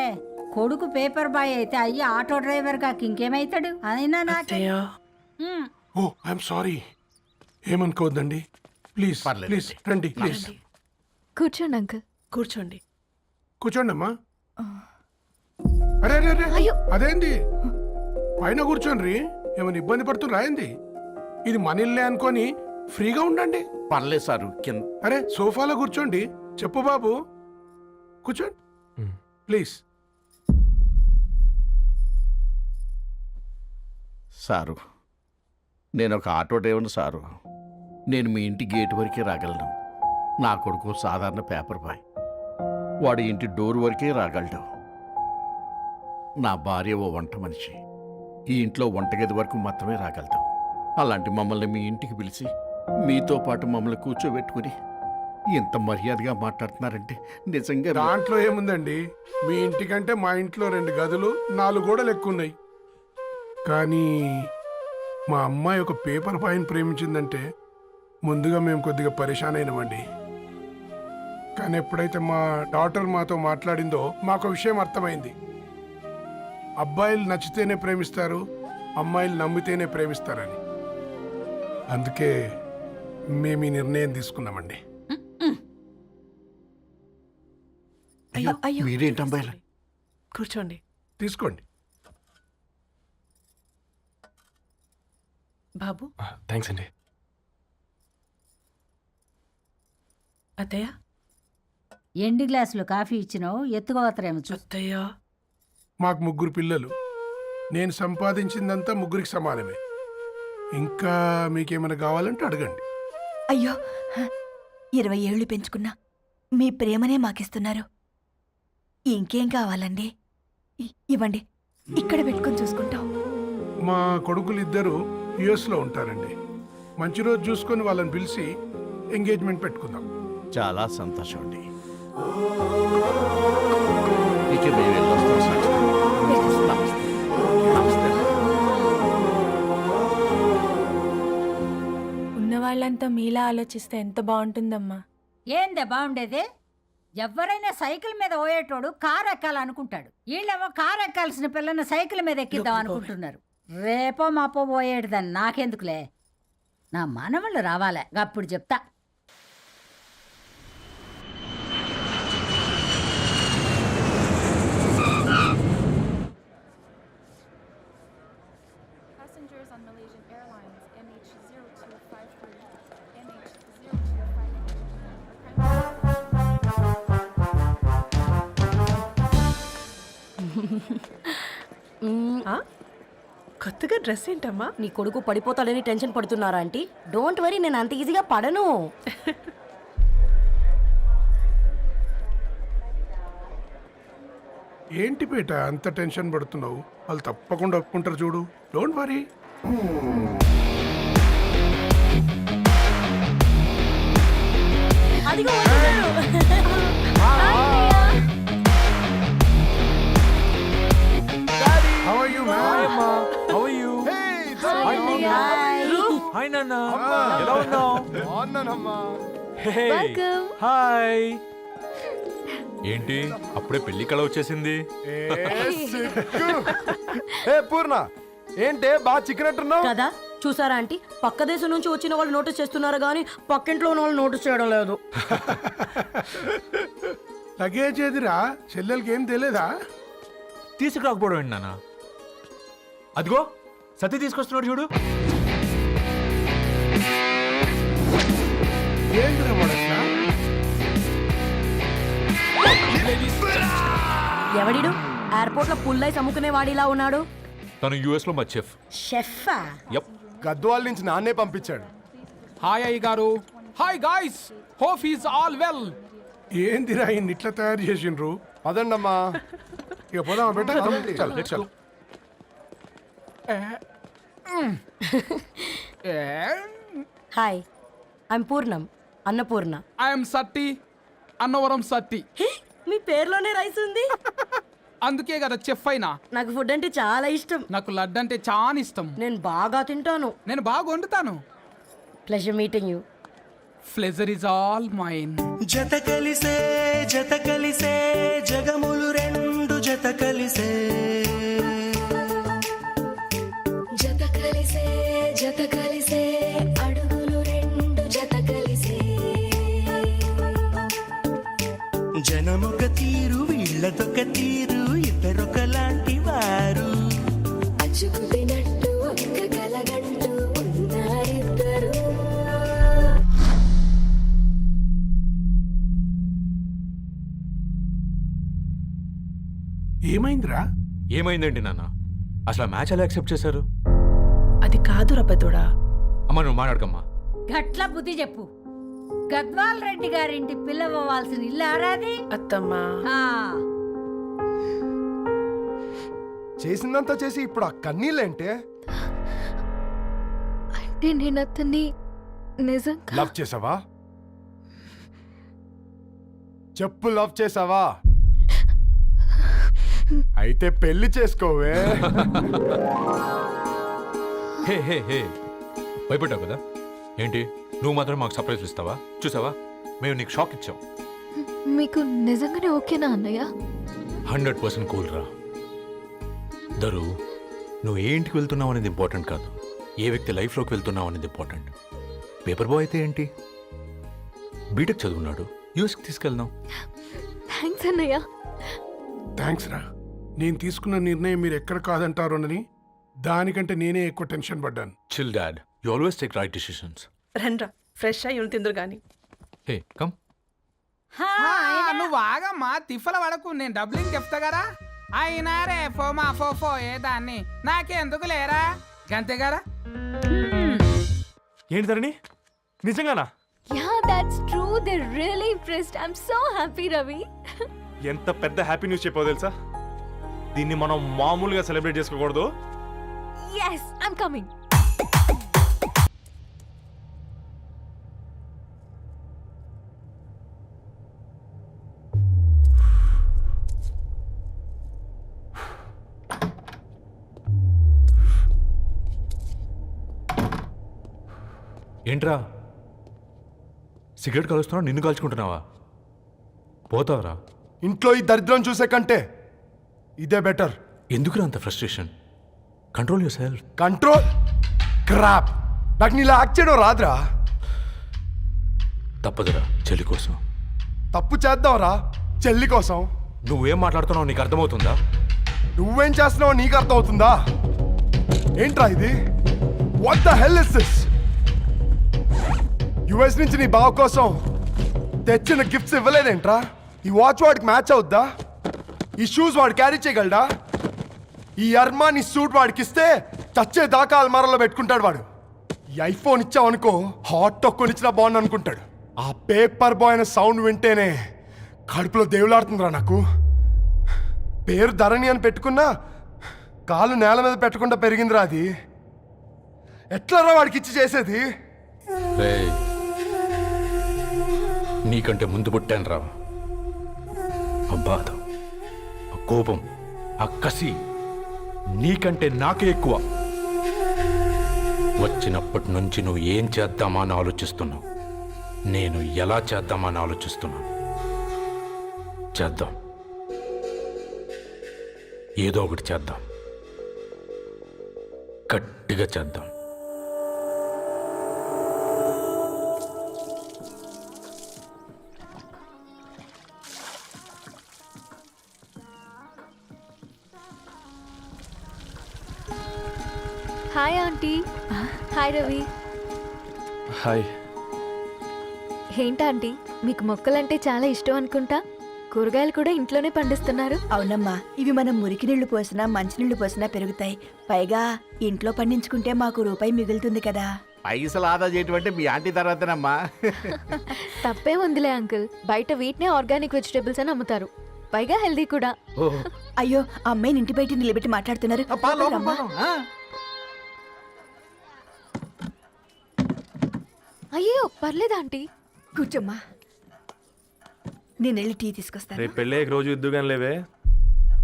కొడుకు పేపర్ బాయ్ అయితే అయ్యి ఆటో డ్రైవర్ కాక ఇంకేమైతాడు? అయినా నాకే ఓ ఐఎమ్ సారీ, ఏమనుకోవద్దండి. ప్లీజ్ ప్లీజ్ రండి, ప్లీజ్ కూర్చోండి అంకుల్. కూర్చోండి. కూర్చోండి అమ్మా. అరే అరే అరే, అదేంది పైన కూర్చోండి, ఏమైనా ఇబ్బంది పడుతున్నా ఏంది? ఇది మన ఇల్లే అనుకొని ఫ్రీగా ఉండండి. పర్లేదు సారు. అరే సోఫాలో కూర్చోండి. చెప్పు బాబు, కూర్చోండి ప్లీజ్. సారు, నేను ఒక ఆటో డ్రైవర్ని సారు. నేను మీ ఇంటి గేట్ వరకే రాగలను. నా కొడుకు సాధారణ పేపర్ బాయ్, వాడి ఇంటి డోర్ వరకే రాగలడు. నా భార్య ఓ వంట మనిషి, ఈ ఇంట్లో వంటగది వరకు మాత్రమే రాగలదు. అలాంటి మమ్మల్ని మీ ఇంటికి పిలిచి మీతో పాటు మమ్మల్ని కూర్చోబెట్టుకుని ఎంత మర్యాదగా మాట్లాడుతున్నారంటే నిజంగా. దాంట్లో ఏముందండి, మీ ఇంటికంటే మా ఇంట్లో 2 గదులు 4 గోడలు ఎక్కువ ఉన్నాయి. కానీ మా అమ్మాయి ఒక పేపర్ బాయ్ని ప్రేమించిందంటే ముందుగా మేము కొద్దిగా పరేషాన్ అయినామండి. కానీ ఎప్పుడైతే మా డాటర్ మాతో మాట్లాడిందో మాకు విషయం అర్థమైంది. అబ్బాయిలు నచ్చితేనే ప్రేమిస్తారు, అమ్మాయిలు నమ్మితేనే ప్రేమిస్తారని. అందుకే మేము ఈ నిర్ణయం తీసుకున్నామండి. అయ్యో అయ్యో, మీరేంటి అమ్మాయిలు? కూర్చోండి. తీసుకోండి. బాబు థ్యాంక్స్ అండి. అత్తయ్య ఎండి గ్లాసులో కాఫీ ఇచ్చినావు ఎత్తుకోవతరేమో అత్తయ్య మాకు 3 పిల్లలు. నేను సంపాదించిందంతా 3కి సమానమే. ఇంకా మీకేమైనా కావాలంటే అడగండి. అయ్యో 20 ఏళ్ళు పెంచుకున్నా మీ ప్రేమనే మాకిస్తున్నారు. ఇంకేం కావాలండి? ఇవ్వండి, ఇక్కడ పెట్టుకొని చూసుకుంటాం. మా కొడుకులు ఇద్దరు యుఎస్లో ఉంటారండి. మంచి రోజు చూసుకొని వాళ్ళని పిలిచి ఎంగేజ్మెంట్ పెట్టుకుందాం. చాలా సంతోషం అండి. ఉన్న వాళ్ళంతా మీలా ఆలోచిస్తే ఎంత బాగుంటుందమ్మా. ఏందే బాగుండేది? ఎవరైనా సైకిల్ మీద పోయేటోడు కారు ఎక్కాలనుకుంటాడు. వీళ్ళేమో కారు ఎక్కాల్సిన పిల్లని సైకిల్ మీద ఎక్కిద్దాం అనుకుంటున్నారు. రేపో మాపో పోయేటిదని నాకెందుకులే, నా మనవళ్ళు రావాలే, అప్పుడు చెప్తా. కొత్తగా డ్రెస్ ఏంటమ్మా? నీ కొడుకు పడిపోతాడని టెన్షన్ పడుతున్నారా ఆంటీ? డోంట్ వరీ, నేను అంత ఈజీగా పడను. ఏంటి పేట అంత టెన్షన్ పడుతున్నావు? వాళ్ళు తప్పకుండా ఒప్పుకుంటారు చూడు. Don't worry. అదిగో వస్తున్నారు. How are you, man? How are you? Hi నాన్న, ఎలా ఉన్నావు? హాయ్. ఏంటి అప్పుడే పెళ్లి కళ వచ్చేసింది? పూర్ణ ఏంటే బాగా చిక్కినట్టున్నావు కదా, చూసారా ఆంటీ? పక్క దేశం నుంచి వచ్చిన వాళ్ళు నోటీస్ చేస్తున్నారు కానీ పక్కింట్లో ఉన్న వాళ్ళు నోటీస్ చేయడం లేదు. లగేజ్ ఏదిరా? చెల్లెలకి ఏం తెలియదా? తీసుకురాకపోవడం ఏంటి నాన్న? అదిగో సతీ తీసుకొస్తున్నాడు చూడు. ఏంటిరా మొదట్లా? ఎవడిడు ఎయిర్పోర్ట్ లో పుల్లైస్ అమ్ముకునే వాడిలా ఉన్నాడు? తను యుఎస్ లో మా చెఫ్. షెఫా? యప్. గద్వాల నుంచి నాన్నే పంపించాడు. హాయ్ అయ్య గారు. Hi guys, hope is all well. ఏందిరా ఇన్ని ఇట్లా తయారు చేసిండ్రు? అదండమ్మా. ఇక పోదామా బెట్ట? చల్. హాయ్, ఐఎమ్ పూర్ణం, అన్నపూర్ణ. ఐఎమ్ సత్తి, అన్నవరం సత్తి. మీ పేరులోనే రైస్ ఉంది. అందుకే కదా చెఫ్ అయినా. నాకు ఫుడ్ అంటే చాలా ఇష్టం. నాకు లడ్డు అంటే చాలా ఇష్టం. నేను బాగా తింటాను. నేను బాగా వండుతాను. Pleasure meeting you. Pleasure is all mine. జత కలిసే జగములు రెండు జత కలిసే అడుగులు రెండు జత కలిసే జనమొక తీరు వీళ్ళదొక తీరు ఇద్దరొకలాంటి వారు అచ్చుకుతినట్టు ఒక్క కలగంటూ ఉన్నారిద్దరు. ఏమైందిరా? ఏమైందేంటి నాన్న? అసలు మ్యాచ్ ఎలా యాక్సెప్ట్ చేశారు? అది కాదు రబ్బతోడా. అమ్మ నువ్వు మాట్లాడకమ్మా. గట్ల బుద్ధి చెప్పు. గద్వాల్ రెడ్డి గారింటి పిల్లవ్వాల్సిన ఇల్లు ఆరాది. అత్తమ్మా చేసిందంతా చేసి ఇప్పుడు ఆ కన్నీళ్ళేంటే? అంటే నేను అతన్ని నిజంగా లవ్ చేసావా? చెప్పు, లవ్ చేసావా? అయితే పెళ్లి చేసుకోవే. హే హే హే, భయపడ్డావు కదా? ఏంటి నువ్వు మాత్రం మాకు సర్ప్రైజ్ ఇస్తావా? చూసావా, మేము నీకు షాక్ ఇచ్చాం. మీకు నిజంగానే ఓకేనా అన్నయ్య? 100% కూల్ రా. దరు, నువ్వు ఏ ఇంటికి వెళ్తున్నావు అనేది ఇంపార్టెంట్ కాదు, ఏ వ్యక్తి లైఫ్లోకి వెళ్తున్నావు అనేది ఇంపార్టెంట్. పేపర్ బాయ్ అయితే ఏంటి, బీటెక్ చదువున్నాడు, యూఎస్కి తీసుకెళ్దాం. థ్యాంక్స్ అన్నయ్య. థ్యాంక్స్ రా. నేను తీసుకున్న నిర్ణయం మీరు ఎక్కడ కాదంటారోనని దానికంటే నేనే ఎక్కువ టెన్షన్ పడ్డాను. Chill dad, you always take right decisions. రండ్రా ఫ్రెష్ అయ్యి తిందురు గాని. Hey come. నువ్వు ఆగమ్మా, తిఫల పడకు, నేను డబ్బులింగ్ చెప్తా కదా. అయినా రే ఫో ఏ దాన్ని నాకెందుకు లేరా గంతే కదా. ఏంటి ధరణి, నిజంగానా? Yeah, that's true. They're really impressed. I'm so happy, Ravi. ఎంత పెద్ద హ్యాపీ న్యూస్ చెప్పావు తెలుసా? దీన్ని మనం మామూలుగా సెలబ్రేట్ చేసుకోకూడదు. Yes, I'm coming. ఏంట్రా సిగరెట్ కాలుస్తున్నావు, నిన్ను కాల్చుకుంటున్నావా? పోతావరా? ఇంట్లో ఈ దరిద్రం చూసే కంటే ఇదే బెటర్. ఎందుకురా అంత frustration? Control your self. Control crap. నాకు నీలా యాక్ట్ చేయడం రాదురా. తప్పదురా, చెల్లి కోసం. తప్పు చేద్దాంరా చెల్లి కోసం. నువ్వేం మాట్లాడుతున్నావు నీకు అర్థమవుతుందా? నువ్వేం చేస్తున్నావో నీకు అర్థం అవుతుందా? ఏంట్రా ఇది? What the hell is this? US నుంచి నీ బావ కోసం తెచ్చిన గిఫ్ట్స్ ఇవ్వలేదేంట్రా? ఈ వాచ్ వాడికి మ్యాచ్ అవుద్దా? ఈ షూస్ వాడు క్యారీ చేయగలడా? ఈ అర్మానీ సూట్ వాడికి ఇస్తే చచ్చే దాకా అల్మారాలో పెట్టుకుంటాడు వాడు. ఈ ఐఫోన్ ఇచ్చావనుకో హాట్ టాక్ కొనిచ్చినా బాగుంది అనుకుంటాడు. ఆ పేపర్ బాయ్ అనే సౌండ్ వింటేనే కడుపులో దేవులాడుతుందిరా నాకు. పేరు ధరణి అని పెట్టుకున్నా కాలు నేల మీద పెట్టకుండా పెరిగిందిరా అది. ఎట్లరా వాడికి ఇచ్చి చేసేది? నీకంటే ముందు పుట్టాను రా. ఆ బాధ, ఆ కోపం, ఆ కసి నీకంటే నాకే ఎక్కువ. వచ్చినప్పటి నుంచి నువ్వు ఏం చేద్దామా అని ఆలోచిస్తున్నావు, నేను ఎలా చేద్దామా అని ఆలోచిస్తున్నాను. చేద్దాం, ఏదో ఒకటి చేద్దాం, గట్టిగా చేద్దాం. Hi aunty. Hi Ravi. Hi. ఏంటి ఆంటీ, మీకు మొక్కలంటే చాలా ఇష్టం అనుకుంటా. కూరగాయలు కూడా ఇంట్లోనే పండిస్తున్నారు. అవునమ్మా, ఇవి మనం మురికి నీళ్లు పోసినా మంచినీళ్లు పోసినా పెరుగుతాయి. పైగా ఇంట్లో పండించుకుంటే మాకు రూపాయి మిగులుతుంది కదా. పైసలు ఆదా చేయటం అంటే మీ ఆంటీ తర్వాతనమ్మా. తప్పే ఉందిలే అంకుల్, బయట వీటినే ఆర్గానిక్ వెజిటేబుల్స్ అని అమ్ముతారు, పైగా హెల్దీ కూడా. అయ్యో, అమ్మాయిని ఇంటి బయట నిలబెట్టి మాట్లాడుతున్నారు. రమ్మా. అయ్యో పర్లేదు ఆంటీ, కూర్చోమ్మా, నేను వెళ్ళి టీ తీసుకొస్తాను. రేపు పెళ్ళే రోజు ఇద్దుగాని లేవే,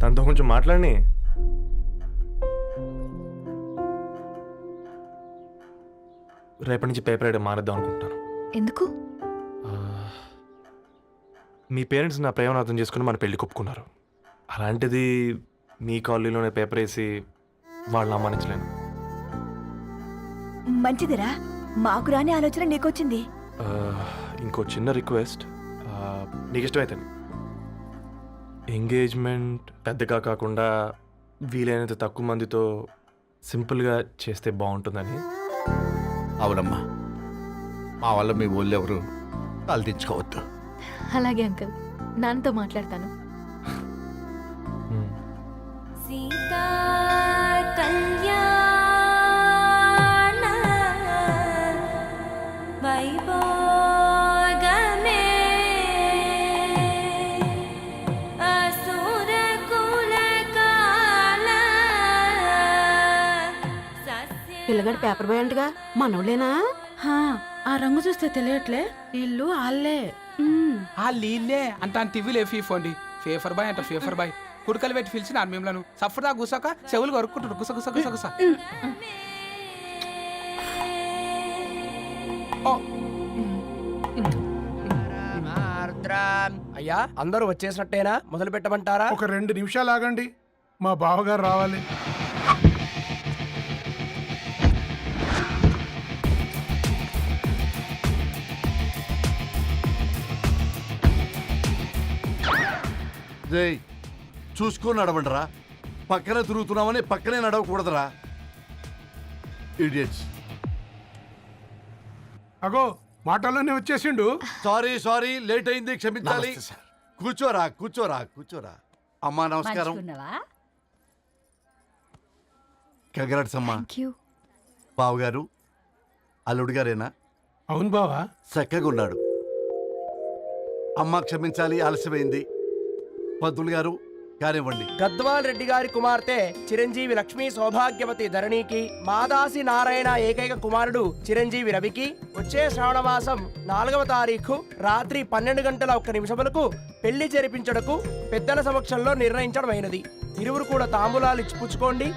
తనతో కొంచెం మాట్లాడి. రేపటి నుంచి పేపర్ రైడ్ మానేద్దాం అనుకుంటాను. ఎందుకు? మీ పేరెంట్స్ నా ప్రేమను అర్థం చేసుకుని మన పెళ్లి ఒప్పుకున్నారు. అలాంటిది మీ కాలనీలోనే పేపర్ వేసి వాళ్ళని అమ్మానించలేను. మంచిదిరా, మాకు రాని ఆలోచన నీకొచ్చింది. ఇంకో చిన్న రిక్వెస్ట్, నీకు ఇష్టమైతే ఎంగేజ్మెంట్ పెద్దగా కాకుండా వీలైనంత తక్కువ మందితో సింపుల్గా చేస్తే బాగుంటుందని. అవునమ్మా, మా వల్ల మీ ఊళ్ళో ఎవరు కాలు తెచ్చుకోవద్దు. అలాగే అంకుల్, నాన్నతో మాట్లాడతాను. సీతా కళ్యాణ వైభోగమే అసుర కుల కాల. పిల్లగాడు పేపర్ బాయ్ అంటగా, మనోళ్ళేనా? ఆ రంగు చూస్తే తెలియట్లే, ఇల్లు ఆళ్ళే. ఆ లీల్లే అంత టివ్విలే ఫీఫోండి. ఫేఫర్ బాయ్ అంట, ఫేఫర్ బాయ్. కుడుకలు పెట్టి పిలిచిన మిమ్మలను సఫర్దా గుసక చెవులు కొరుక్కుంటారు. గుస గుస గుస గుస. అయ్యా, అందరూ వచ్చేసినట్టేనా? మొదలు పెట్టమంటారా? ఒక 2 నిమిషాలు ఆగండి, మా బావగారు రావాలి. జై చూసుకొని నడవండిరా. పక్కనే తిరుగుతున్నామని పక్కనే నడవకూడదురా. ఇడియట్స్. అగో మాటల్లోనే వచ్చేసిండు. సారీ లేట్ అయింది, క్షమించాలి. కూర్చోరా కూర్చోరా కూర్చోరా. అమ్మా నమస్కారం. మంచుకున్నావా? కంగ్రాట్స్ అమ్మా. బావగారు అల్లుడు గారేనా? అవును బావా. చక్కగా ఉన్నాడు. అమ్మ క్షమించాలి, ఆలస్యమైంది. పంతులు గారు కానివ్వండి. గద్వాల్ రెడ్డి గారి కుమార్తె చిరంజీవి లక్ష్మీ సౌభాగ్యవతి ధరణికి, మాదాసి నారాయణ ఏకైక కుమారుడు చిరంజీవి రవికి వచ్చే శ్రావణమాసం 4వ తారీఖు రాత్రి 12:01 పెళ్లి జరిపించడకు పెద్దల సమక్షంలో నిర్ణయించడమైనది. ఇరువురు కూడా తాంబూలాలు ఇచ్చి పుచ్చుకోండి.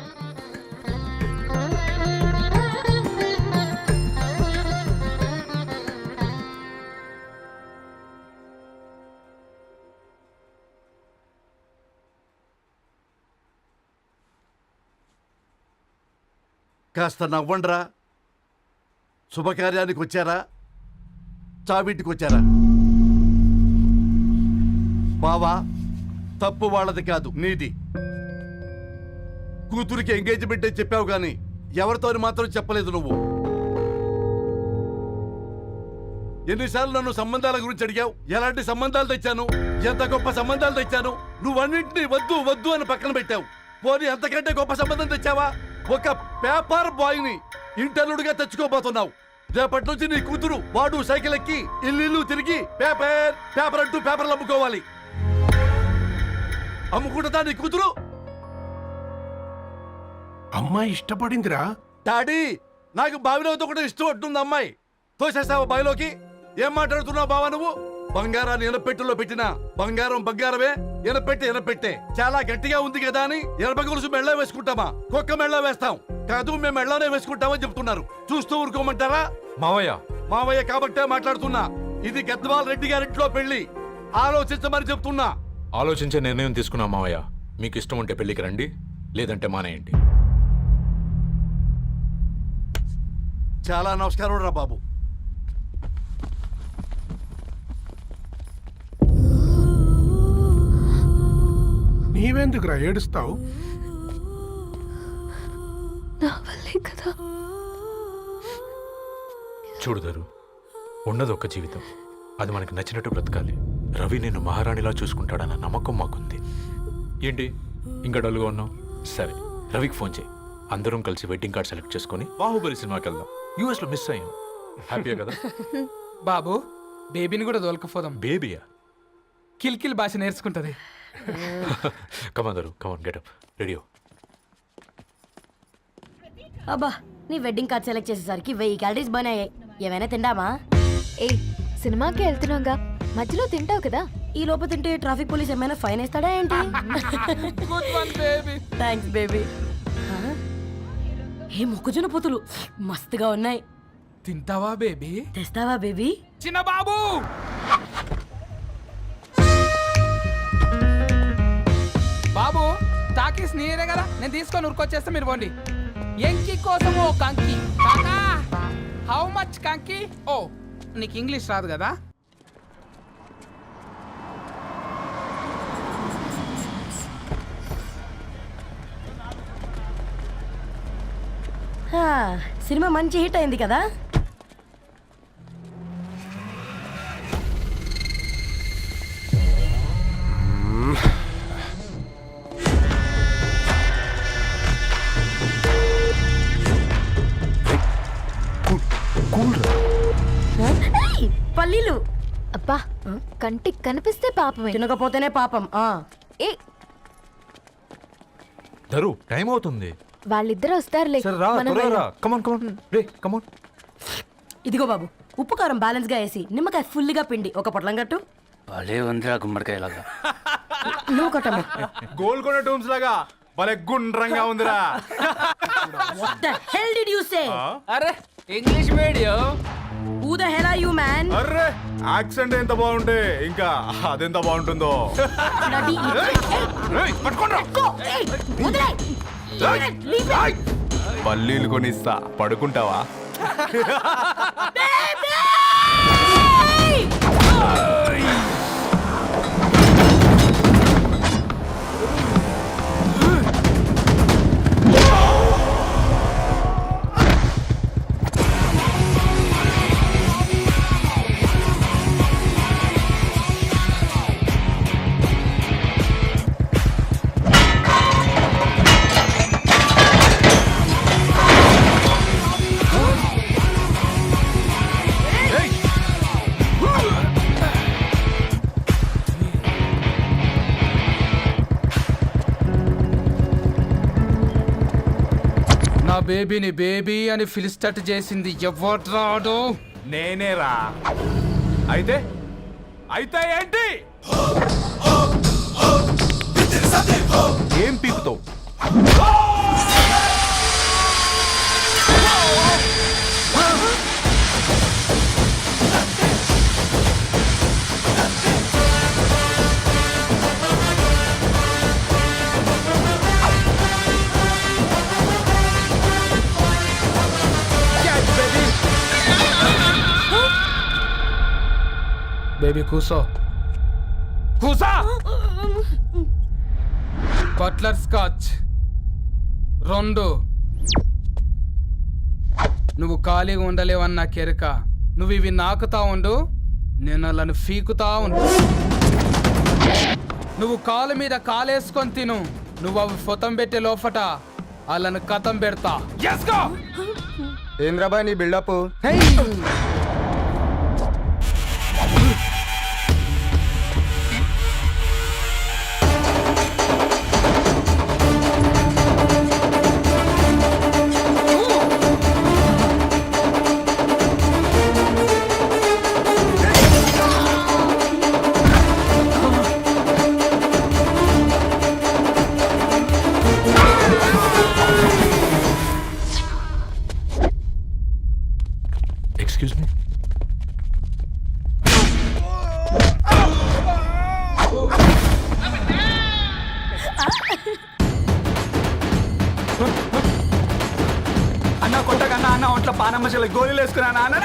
కాస్త నవ్వండ్రా. శుభకార్యానికి వచ్చారా, చావింటికి వచ్చారా? బావా, తప్పు వాళ్ళది కాదు, నీది. కూతురికి ఎంగేజ్మెంట్ అని చెప్పావు కానీ ఎవరితో మాత్రం చెప్పలేదు నువ్వు. ఎన్నిసార్లు నన్ను సంబంధాల గురించి అడిగావు? ఎలాంటి సంబంధాలు తెచ్చాను, ఎంత గొప్ప సంబంధాలు తెచ్చాను. నువ్వన్నింటినీ వద్దు వద్దు అని పక్కన పెట్టావు. పోనీ అంతకంటే గొప్ప సంబంధం తెచ్చావా? ఒక పేపర్ బాయ్ ని ఇంటర్లుడిగా తెచ్చుకోబోతున్నావు. రేపటి నుంచి నీ కూతురు వాడు సైకిల్ ఎక్కి ఇల్లు తిరిగి పేపర్ అంటూ పేపర్లు అమ్ముకోవాలి. అమ్ముకుంటుందా నీ కూతురు? అమ్మాయి ఇష్టపడిందిరా. డాడీ, నాకు బావిలోతో కూడా ఇష్టం ఉంటుంది. అమ్మాయి తోసేస్తావా బావిలోకి? ఏం మాట్లాడుతున్నావు బావా నువ్వు? బంగారాన్ని ఎనపెట్టులో పెట్టినా బంగారం బంగారమే, ఎనపెట్టే చాలా గట్టిగా ఉంది కదా అని ఎనప గొలుసు మెళ్ళ వేసుకుంటామా? కుక్క మెళ్ళ వేస్తాం కాదు, మేము మెళ్ళనే వేసుకుంటామని చెప్తున్నారు. చూస్తూ ఊరుకోమంటారా? మావయ్య కాబట్టే మాట్లాడుతున్నా. ఇది గద్వాల్ రెడ్డి గారింట్లో పెళ్లి. ఆలోచించమని చెప్తున్నా. ఆలోచించే నిర్ణయం తీసుకున్నా మావయ్య. మీకు ఇష్టం ఉంటే పెళ్లికి రండి, లేదంటే మానేయండి. చాలా నమస్కారం రా బాబు. నీవెందుకురా ఏడుస్తావు? నా వల్లే కదా. చూడుదరు, ఉన్నది ఒక్క జీవితం, అది మనకి నచ్చినట్టు బ్రతకాలి. రవి నిన్ను మహారాణిలా చూసుకుంటాడన్న నమ్మకం మాకుంది. ఏంటి ఇంకా డల్గా ఉన్నావు? సరే, రవికి ఫోన్ చేయి. అందరం కలిసి వెడ్డింగ్ కార్డ్ సెలెక్ట్ చేసుకుని బాహుబలి సినిమాకి వెళ్దాం. యూఎస్లో మిస్ అయ్యాం. హ్యాపీయా కదా? బాబు, బేబీని కూడా దొరకపోదాం. బేబీయా? కిల్కిల్ భాష నేర్చుకుంటది. కమాందరు, కమాన్ గెట్ అప్, రెడీ. అబ్బా, నీ వెడ్డింగ్ కార్డ్ సెలెక్ట్ చేసేసరికి 1000 క్యాలరీస్ బర్న్ అయ్యాయి. ఏమైనా తిండామా? ఏ సినిమాకి వెళ్తున్నాగా, మధ్యలో తింటావు కదా. ఈ లోపు తింటే ట్రాఫిక్ పోలీస్ ఏమైనా ఫైన్ వేస్తాడా ఏంటి? Thanks baby. ఏ మొక్కజొన్న పొతులు మస్తుగా ఉన్నాయి. తింటావా బేబీ? తెస్తావా బేబీ? చిన్న బాబు, బాబు టాకీస్ నీరే కదా, నేను తీసుకొని ఉరికొచ్చేస్తా, మీరు పోండి. ఎంకి కోసం ఓ కంకి. కాకా, హౌ మచ్ కంకి? ఓ, నీకు ఇంగ్లీష్ రాదు కదా. సినిమా మంచి హిట్ అయింది కదా. పల్లీలు అబ్బా, కంటికి కనిపిస్తే పాపమే, తినకపోతేనే పాపం. ఏ ధరు, టైం అవుతుంది. వాళ్ళిద్దరు వస్తారులే. మనం వెళ్దాం. ఇదిగో బాబు, ఉప్పు కారం బ్యాలెన్స్ గా వేసి నిమ్మకాయ ఫుల్ గా పిండి ఒక పొట్లం కట్టు. భలే ఉందిరా గుమ్మడికాయలాగా. నువ్వు కట్టమ్మా. గోల్కొండ టూమ్స్ లాగా భలే గుండ్రంగా ఉందిరా. What the hell did you say? అరే English medium. Who the hell are you, man? Array, accent ఎంత బాగుంటే ఇంకా అదెంత బాగుంటుందో. Bloody ఏయ్, పట్టుకోండ్రా. పల్లీలు కొనిస్తా, పడుకుంటావా? బేబీని బేబీ అని ఫిలిస్టట్ చేసింది ఎవడ్రాడు? నేనేరా. అయితే అయితే ఏంటి? ఏం పీకుతావు? బేబీ కూసో. కూసా. Butler scotch 2. నువ్వు ఖాళీగా ఉండలేవన్న కెరక. నువ్వు ఇవి నాకుతా ఉండు, నేను అలాను ఫీకుతా ఉండు. నువ్వు కాలు మీద కాలేసుకొని తిను. నువ్వు అవి ఫొతం పెట్టే లోపట అలాను కథం పెడతా. ఏం రాబాయ్ నీ బిల్డప్? Excuse me. అన్న కొట్టకన్నా అన్న ఒంట్లో పానమ్మశల గోళీలు వేసుకున్నా అన్న.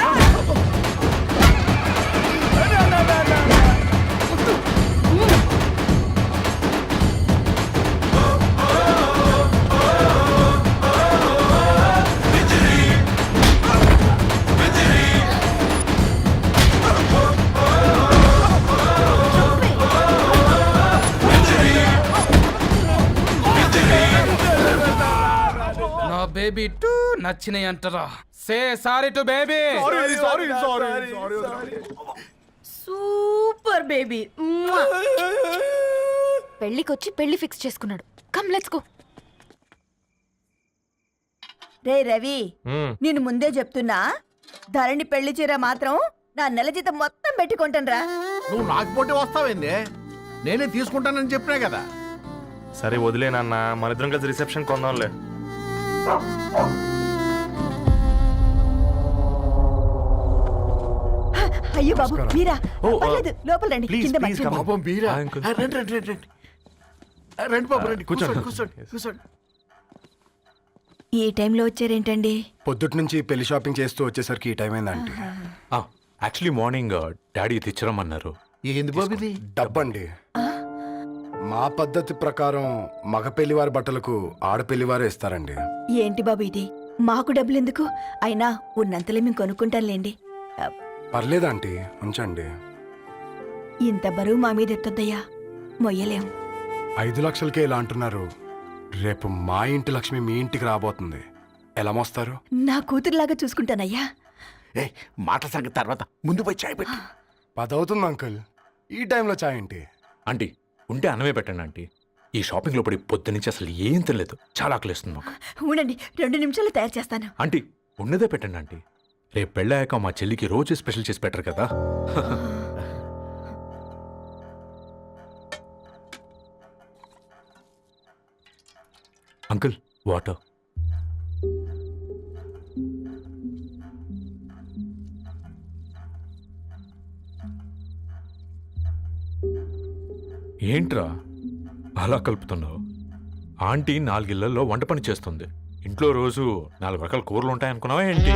నా బేబీ టూ నచ్చినాయి అంటారా? Say sorry to baby. Super baby. పెళ్ళికొచ్చి పెళ్లి ఫిక్స్ చేసుకున్నాడు. Come let's go. రే రవి, నేను ముందే చెప్తున్నా, ధరణి పెళ్లి చీర మాత్రం నా నెల జీతం మొత్తం పెట్టుకుంటానురా. నువ్వు నాకు పోటీ వస్తావేంది? నేనే తీసుకుంటానని చెప్పినా కదా. సరే వదిలేనన్నా, మన ఇద్దరం కలిసి రిసెప్షన్ కొందాంలే. అయ్యో బాబు మీరా? పర్లేదు, లోపల రండి. కింద మర్చిపో. పాపం బీరా. అంకుల్. రండి రండి రండి రండి. రండి బాబు రండి. కూర్చోండి కూర్చోండి కూర్చోండి. ఈ టైంలో వచ్చారేంటండి? పొద్దుటి నుంచి పెళ్లి షాపింగ్ చేస్తూ వచ్చేసరికి ఈ టైం అయిందండి. యాక్చువల్లీ మార్నింగ్ డాడీ తెచ్చరమన్నారు. ఏంది బాబు ఇది? డబ్బండి. మా పద్ధతి ప్రకారం మగ పెళ్లివారి బట్టలకు ఆడపెళ్లివారు ఇస్తారండి. ఏంటి బాబు ఇది? మాకు డబ్బులు ఎందుకు? అయినా ఉన్నంతలే మేము కొనుక్కుంటాంలేండి. పర్లేదా ఆంటీ, ఉంచండి. ఇంత బరువు మా మీద ఎత్తొద్దయ్యా, మొయ్యలేం. 5 లక్షలకే ఇలా అంటున్నారు. రేపు మా ఇంటి లక్ష్మి మీ ఇంటికి రాబోతుంది. ఎలా మోస్తారు? నా కూతురులాగా చూసుకుంటానయ్యా. మాట సంగతి తర్వాత, ముందు పోయి చాయ్ పెట్టి. 10 అవుతుంది అంకుల్. ఈ టైంలో చాయ్ ఏంటి? ఆంటీ ఉంటే అన్నమే పెట్టండి ఆంటీ. ఈ షాపింగ్లో పడి పొద్దు నుంచి అసలు ఏం తెలియదు. చాలా ఆకలిస్తుంది మాకు. ఉండండి, 2 నిమిషాలు తయారు చేస్తాను. ఆంటీ ఉన్నదే పెట్టండి ఆంటీ. రేపు పెళ్ళాక మా చెల్లికి రోజు స్పెషల్ చేసి పెట్టరు కదా. Uncle water. ఏంట్రా అలా కలుపుతున్నావు? ఆంటీ 4 ఇళ్లలో వంట పని చేస్తుంది. ఇంట్లో రోజు 4 రకాల కూరలు ఉంటాయనుకున్నావా ఏంటి?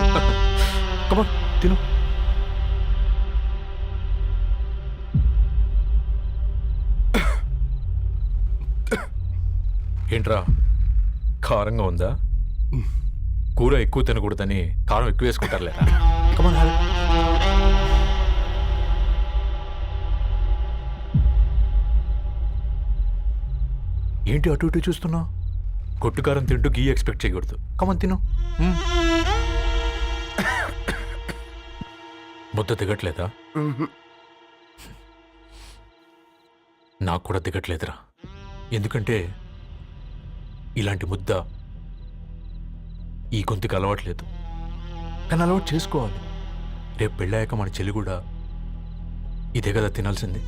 కమా తిను. ఏంట్రా కారంగా ఉందా? కూర ఎక్కువ తినకూడదని కారం ఎక్కువ వేసుకుంటారులేరా. కమా. ఏంటి అటు ఇటు చూస్తున్నావు? కొట్టుకారం తింటూ గీ ఎక్స్పెక్ట్ చేయకూడదు. కమన్ తిను. ముద్ద దిగట్లేదా? నాకు కూడా దిగట్లేదురా. ఎందుకంటే ఇలాంటి ముద్ద ఈ గొంతుకి అలవాట్లేదు, కానీ అలవాటు చేసుకోవాలి. రేపు పెళ్ళాక మన చెల్లి కూడా ఇదే కదా తినాల్సింది.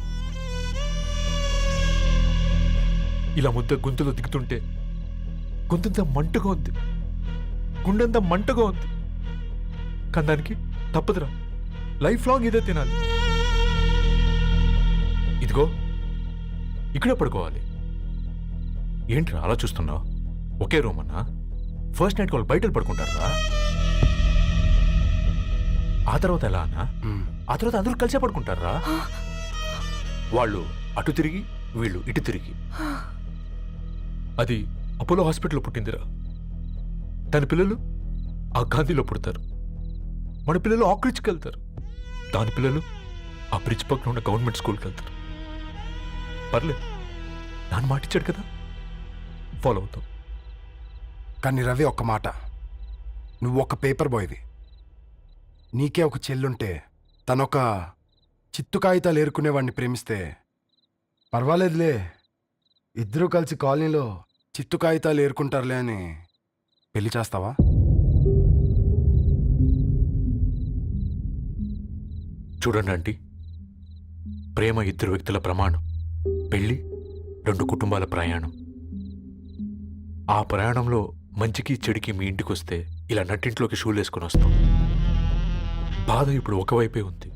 ఇలా ముద్ద గొంతులో దిగుతుంటే గొంతంతా మంటగా ఉంది, గుండెంతా మంటగా ఉంది. కానీ దానికి తప్పదురా, లైఫ్ లాంగ్ ఇదే తినాలి. ఇదిగో ఇక్కడే పడుకోవాలి. ఏంట్రా అలా చూస్తున్నావు? ఒకే రూమ్ అన్నా? ఫస్ట్ నైట్ వాళ్ళు బయట పడుకుంటారా? ఆ తర్వాత ఎలా అన్నా? ఆ తర్వాత అందరూ కలిసే పడుకుంటారా? వాళ్ళు అటు తిరిగి వీళ్ళు ఇటు తిరిగి. అది అపోలో హాస్పిటల్లో పుట్టిందిరా. దాని పిల్లలు ఆ గాంధీలో పుడతారు. మన పిల్లలు ఆక్రిచ్కి వెళ్తారు. దాని పిల్లలు ఆ బ్రిడ్జ్ పక్కన ఉన్న గవర్నమెంట్ స్కూల్కి వెళ్తారు. పర్లేదు, నాన్న మాటిచ్చాడు కదా, ఫాలో అవుతాం. కానీ రవి, ఒక్క మాట, నువ్వు ఒక పేపర్ బాయ్వి. నీకే ఒక చెల్లుంటే తనొక చిత్తు కాగితాలు ఏరుకునేవాడిని ప్రేమిస్తే పర్వాలేదులే, ఇద్దరూ కలిసి కాలనీలో చిత్తు కాగితాలు ఏరుకుంటారులే అని పెళ్లి చేస్తావా? చూడండి ఆంటీ, ప్రేమ ఇద్దరు వ్యక్తుల ప్రమాణం, పెళ్ళి రెండు కుటుంబాల ప్రయాణం. ఆ ప్రయాణంలో మంచికి చెడుకి మీ ఇంటికి వస్తే ఇలా నట్టింట్లోకి షూలు వేసుకొని వస్తాం. బాధ ఇప్పుడు ఒకవైపే ఉంది,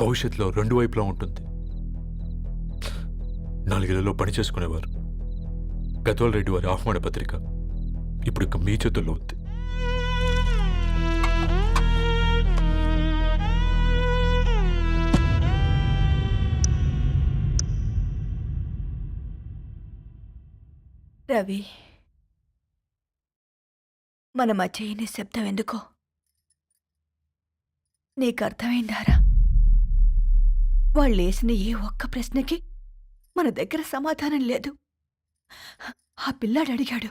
భవిష్యత్తులో రెండు వైపులా ఉంటుంది. 4 ఏళ్లలో పని చేసుకునేవారు గద్వాల్ రెడ్డి వారి ఆహ్వాన పత్రిక ఇప్పుడు ఇక మీ చేతుల్లో ఉంది. రవి, మన మధ్య ఈ నిశ్శబ్దం ఎందుకో నీకు అర్థమైందారా? వాళ్ళు వేసిన ఏ ఒక్క ప్రశ్నకి మన దగ్గర సమాధానం లేదు. ఆ పిల్లాడు అడిగాడు,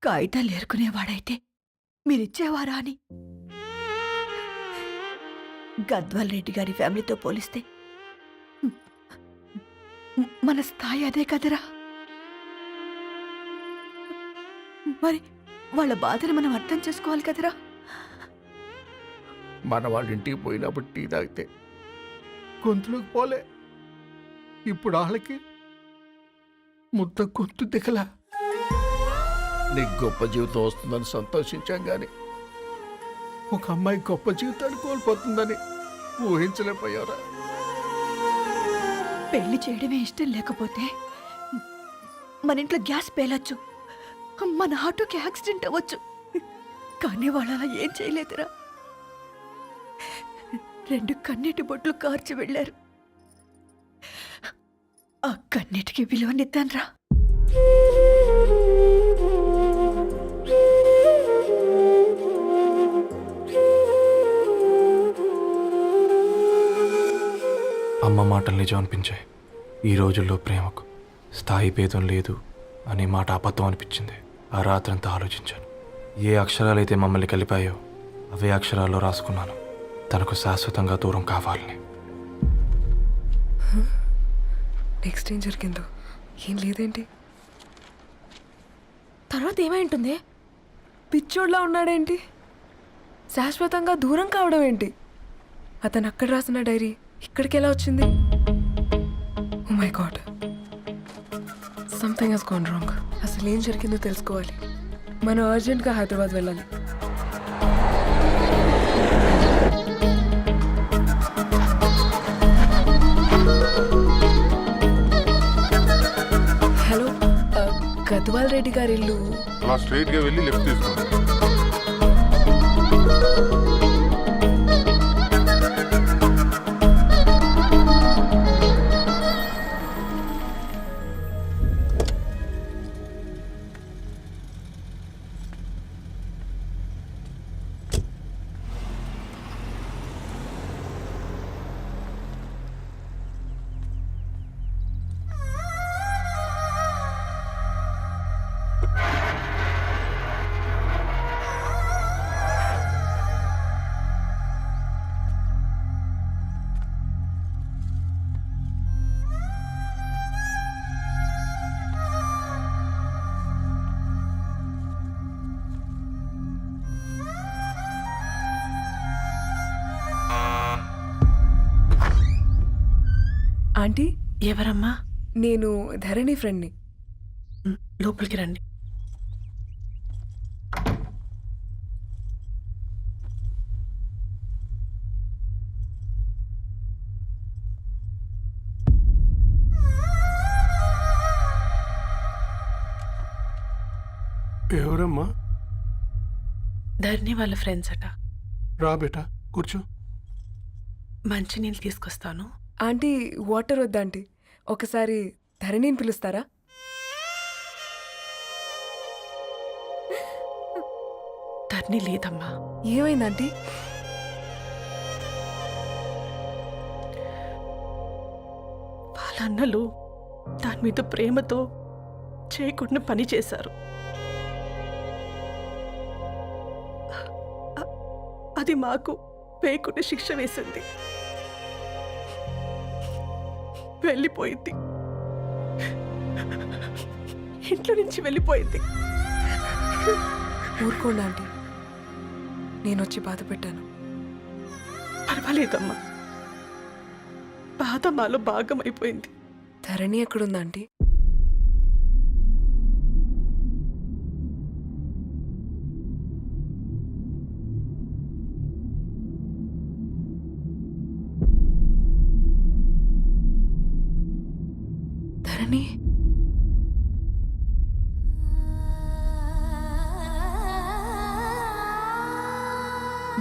కాగితాలు ఏరుకునేవాడైతే మీరిచ్చేవారా అని. గద్వాల్ రెడ్డి గారి ఫ్యామిలీతో పోలిస్తే మన స్థాయి అదే కదరా. మరి వాళ్ళ బాధను మనం అర్థం చేసుకోవాలి కదరా. మన వాళ్ళ ఇంటికి పోయినప్పుడు టీ తాగితే గొంతులోకి పోలే, ఇప్పుడు వాళ్ళకి ముద్ద గొంతు దిగలా. నీకు గొప్ప జీవితం వస్తుందని సంతోషించాం కానీ ఒక అమ్మాయి గొప్ప జీవితాన్ని కోల్పోతుందని ఊహించలేకపోయారా? పెళ్లి చేయడమే ఇష్టం లేకపోతే మన ఇంట్లో గ్యాస్ పేలొచ్చు, మన ఆటోకి యాక్సిడెంట్ అవ్వచ్చు, కానీ వాళ్ళు అలా ఏం చేయలేదురా. 2 కన్నీటి బొట్లు కార్చి వెళ్ళారు. ఆ కన్నీటికి విలువనిద్దాన్రా. అమ్మ మాటలు నిజం అనిపించాయి. ఈ రోజుల్లో ప్రేమకు స్థాయి భేదం లేదు అనే మాట అబద్ధం అనిపించింది. ఆ రాత్రంతా ఆలోచించాను. ఏ అక్షరాలైతే మమ్మల్ని కలిపాయో అవే అక్షరాల్లో రాసుకున్నాను, తనకు శాశ్వతంగా దూరం కావాలని. నెక్స్ట్ ఏం జరిగిందో ఏం లేదేంటి? తర్వాత ఏమై ఉంటుంది? పిచ్చోడ్లా ఉన్నాడేంటి? శాశ్వతంగా దూరం కావడం ఏంటి? అతను అక్కడ రాసిన డైరీ ఇక్కడికి ఎలా వచ్చింది? Oh my God, something has gone wrong. అసలు ఏం జరిగిందో తెలుసుకోవాలి. మనం అర్జెంట్గా హైదరాబాద్ వెళ్ళాలి. హలో, గద్వాల్ రెడ్డి గారి ఇల్లు అలా స్ట్రైట్గా వెళ్ళి లెఫ్ట్ తీసుకోండి. ఆంటీ, ఎవరమ్మా? నేను ధరణి ఫ్రెండ్ని. లోపలికి రండి. ఎవరమ్మా? ధరణి వాళ్ళ ఫ్రెండ్స్ అట. రా బేటా, కూర్చో. మంచినీళ్ళు తీసుకొస్తాను. ఆంటీ, వాటర్ వద్దా ఆంటీ? ఒకసారి ధరణిని పిలుస్తారా? ధరణి లేదమ్మా. ఏమైందంటీ? వాళ్ళ అన్నలు దాని మీద ప్రేమతో చేయకుండా పని చేశారు. అది మాకు వేయకుండా శిక్ష వేసింది. వెళ్ళిపోయింది, ఇంట్లో నుంచి వెళ్ళిపోయింది. ఊరుకోండి ఆంటీ, నేను వచ్చి బాధ పెట్టాను. పర్వాలేదమ్మా, బాధ మాలో భాగం అయిపోయింది. ధరణి ఎక్కడుందా ఆంటీ? ధరణి,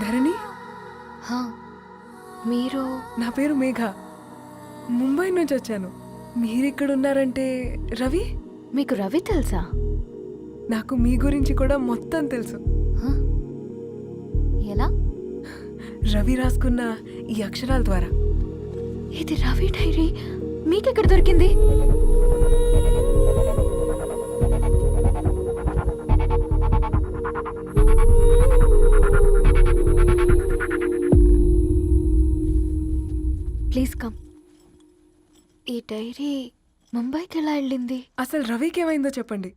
ధరణి, హా, మీరు? నా పేరు మేఘ, ముంబై నుంచి వచ్చాను. మీరిక్కడ ఉన్నారంటే రవి? మీకు రవి తెలుసా? నాకు మీ గురించి కూడా మొత్తం తెలుసు. ఎలా? రవి రాసుకున్న ఈ అక్షరాల ద్వారా. ఇది రవి డైరీ మీకెక్కడ దొరికింది? Please come. ఈ డైరీ ముంబైకి ఎలా వెళ్ళింది? అసలు రవికి ఏమైందో చెప్పండి.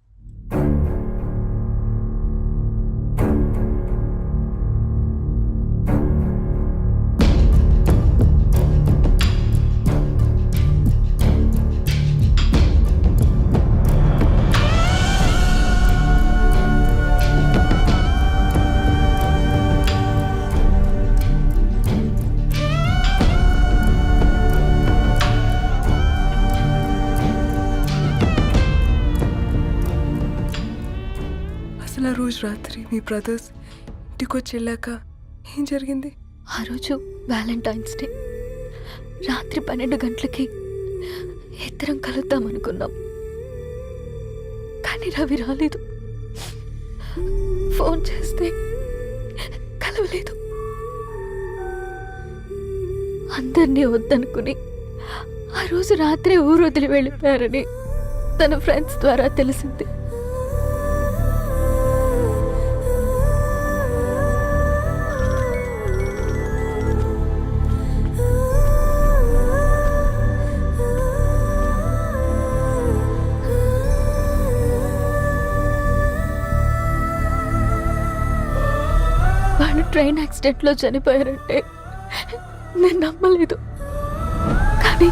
అసలు ఆ రోజు రాత్రి మీ బ్రదర్స్ ఇంటికొచ్చి వెళ్ళాక ఏం జరిగింది? ఆ రోజు వ్యాలంటైన్స్ డే రాత్రి 12 గంటలకి ఇద్దరం కలుద్దాం అనుకున్నాం. కానీ రవి రాలేదు. ఫోన్ చేస్తే కలవలేదు. అందరినీ వద్దనుకుని ఆ రోజు రాత్రి ఊరు వదిలి వెళ్ళిపోయారని తన ఫ్రెండ్స్ ద్వారా తెలిసింది. వాళ్ళు ట్రైన్ యాక్సిడెంట్లో చనిపోయారంటే నేను నమ్మలేదు. కానీ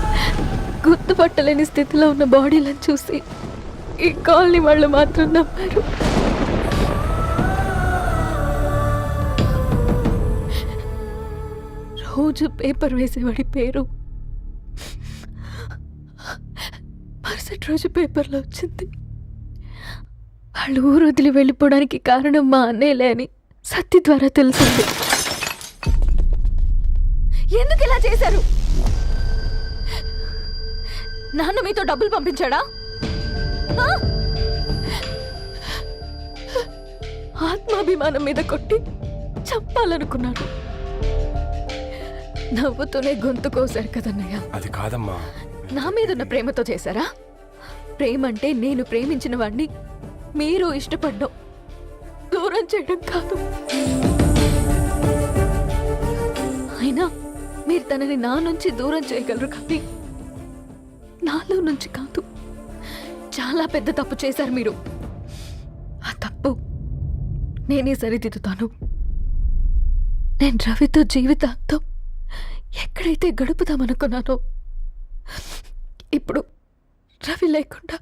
గుర్తుపట్టలేని స్థితిలో ఉన్న బాడీలను చూసి ఈ కాలనీ వాళ్ళు మాత్రం నమ్మారు. రోజు పేపర్ వేసేవాడి పేరు మరుసటి రోజు పేపర్లో వచ్చింది. వాళ్ళు ఊరు వదిలి వెళ్ళిపోవడానికి కారణం మా అన్నయ్యలే అని సత్తి ద్వారా తెలిసింది. ఎందుకు ఇలా చేశారు? నాన్న మీతో డబ్బులు పంపించాడా? ఆత్మాభిమానం మీద కొట్టి చంపాలనుకున్నాడు. నవ్వుతూనే గొంతు కోసారు కదన్నయ్య. అది కాదమ్మా. నా మీదున్న ప్రేమతో చేశారా? ప్రేమ అంటే నేను ప్రేమించిన వాడిని మీరు ఇష్టపడ్డం, దూరం చేయడం కాదు. అయినా మీరు తనని నా నుంచి దూరం చేయగలరు, కానీ నాలో నుంచి కాదు. చాలా పెద్ద తప్పు చేశారు మీరు. ఆ తప్పు నేనే సరిదిద్దుతాను. నేను రవితో జీవితాంతం ఎక్కడైతే గడుపుదామనుకున్నానో ఇప్పుడు రవి లేకుండా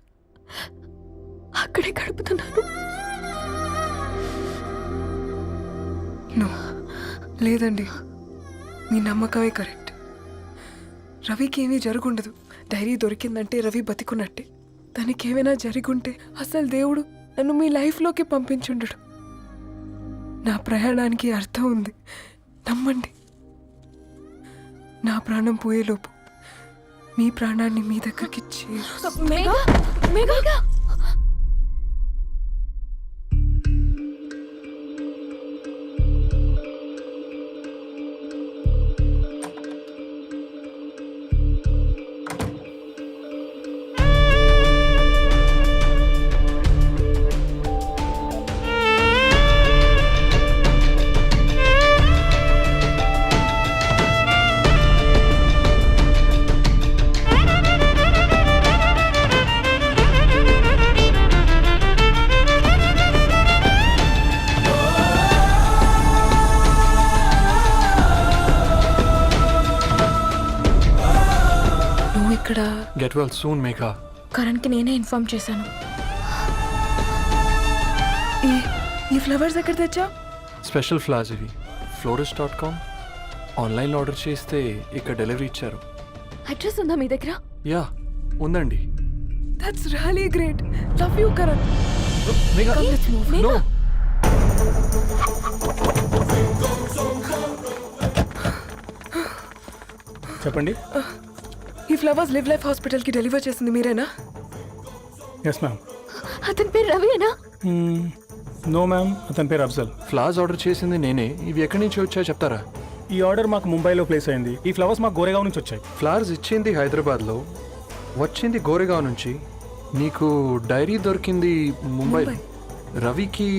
అక్కడే గడుపుతున్నాను. లేదండి, మీ నమ్మకమే కరెక్ట్. రవికి ఏమీ జరుగుండదు. డైరీ దొరికిందంటే రవి బతికున్నట్టే. తనకి ఏమైనా జరుగుంటే అసలు దేవుడు నన్ను మీ లైఫ్లోకి పంపించుండడు. నా ప్రయాణానికి అర్థం ఉంది, నమ్మండి. నా ప్రాణం పోయేలోపు మీ ప్రాణాన్ని మీ దగ్గరికి ఇక్కడ. Get well soon Megha. కరణ్కి నేనే ఇన్ఫార్మ్ చేశాను. ఈ ఫ్లవర్స్ ఎక్కడ తెచ్చా? స్పెషల్ ఫ్లవర్స్ ఇవి. florist.com ఆన్లైన్లో ఆర్డర్ చేస్తే ఇక్కడ డెలివరీ ఇచ్చారు. అడ్రస్ ఉందా మీ దగ్గర? యా ఉందండి. That's really great. Love you Karan. Megha no. చెప్పండి. ఈ ఫ్లవర్స్ లివ్ లైఫ్ హాస్పిటల్కి డెలివర్ చేసింది మీరేనా? Yes ma'am. అతని పేరు రవియేనా? నో మ్యామ్, అతని పేరు అఫ్జల్. ఫ్లవర్స్ ఆర్డర్ చేసింది నేనే. ఇవి ఎక్కడి నుంచి వచ్చాయో చెప్తారా? ఈ ఆర్డర్ మాకు ముంబైలో ప్లేస్ అయింది. ఈ ఫ్లవర్స్ మాకు గోరేగావ్ నుంచి వచ్చాయి. ఫ్లవర్స్ ఇచ్చింది హైదరాబాద్లో, వచ్చింది గోరేగావ్ నుంచి. నీకు డైరీ దొరికింది ముంబై. రవికి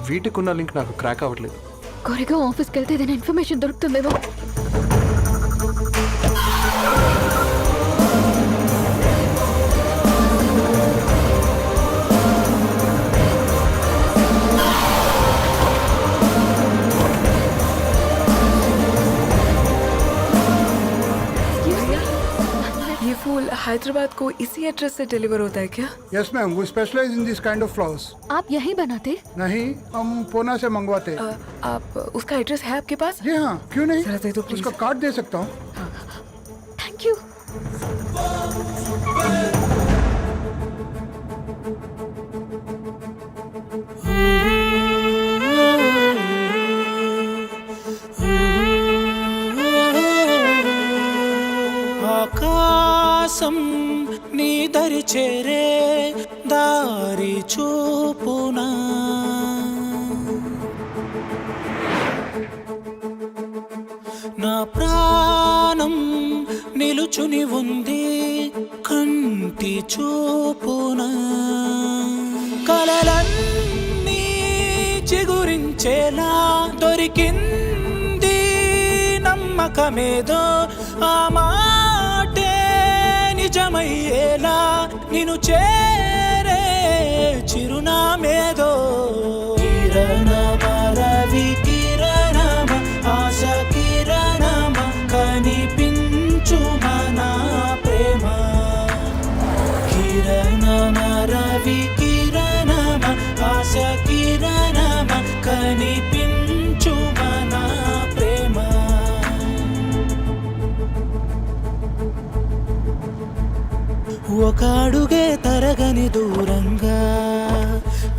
వీటికున్న లింక్ నాకు క్రాక్ అవ్వట్లేదు. గోరేగావ్ ఆఫీస్కి వెళ్తే ఏదైనా ఇన్ఫర్మేషన్ దొరుకుతుందేమో. फूल हैदराबाद को इसी एड्रेस से डिलीवर होता है क्या? यस मैम, वो specialise in this kind of flowers. आप यहीं बनाते? नहीं, हम पूना से मंगवाते. आप उसका एड्रेस है आपके पास? जी हाँ, क्यों नहीं. जरा दे दो प्लीज. उसका कार्ड दे सकता हूँ. Thank you. ఆకాశం నీ దరి చేరే దారి చూపునా, నా ప్రాణం నిలుచుని ఉంది కంటి చూపునా, కలలన్నీ చిగురించేలా దొరికింది నమ్మకమేదో, ఆ మాటే నిజమయ్యేలా నిన్ను చేరే చిరునామేదో. కిరణమ రవి కిరణమ ఆశ కిరణమ కనిపించు మన ప్రేమ. కిరణమ రవి కిరణమ ఆశ కిరణమ కనిపించు మన ప్రేమ. ఒక అడుగే తరగని దూరంగా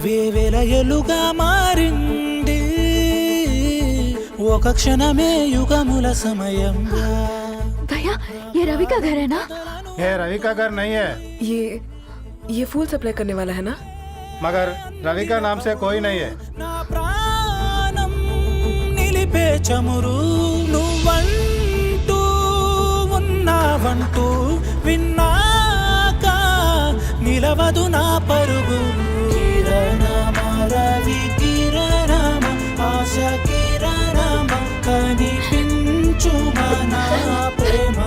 వేవేల ఎలుగా మారింది, ఒక క్షణమే యుగముల సమయంగా. भैया ये रवि का घर है ना? ये रवि का घर नहीं है, ये फूल सप्लाई करने वाला है ना? मगर रवि का नाम से कोई नहीं है. నా ప్రాణం నిలిపే చమురు నువ్వంటూ ఉన్నావంటూ విన్నాక నిలవదు నా పరుగు. కిరణమ రవి కిరణమ ఆశ కిరణమ కనిపించు మన ప్రేమ.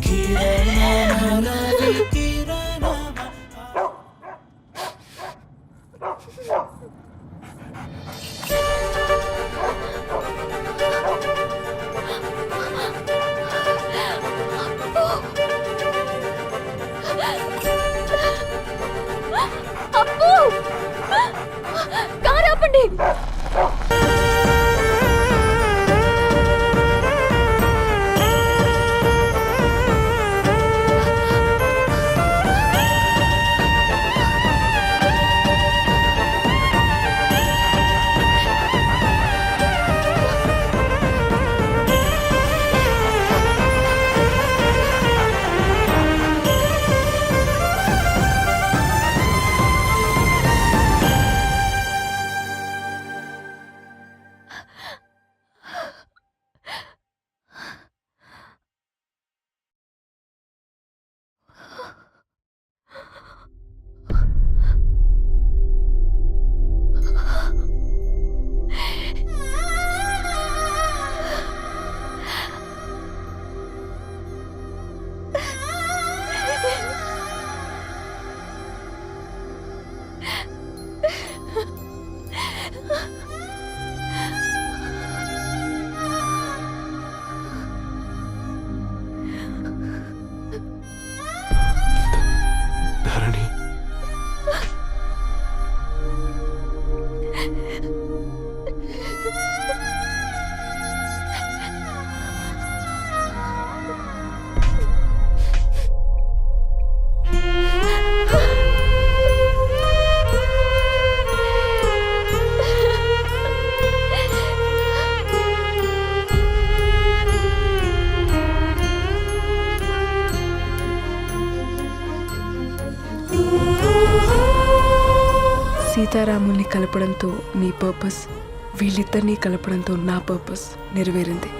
కిరణమ రవి కిరణమ. కారు ఆపండి. ధరణి, సీతారాముల్ని కలపడంతో నీ పర్పస్, వీళ్ళిద్దరినీ కలపడంతో నా పర్పస్ నెరవేరింది.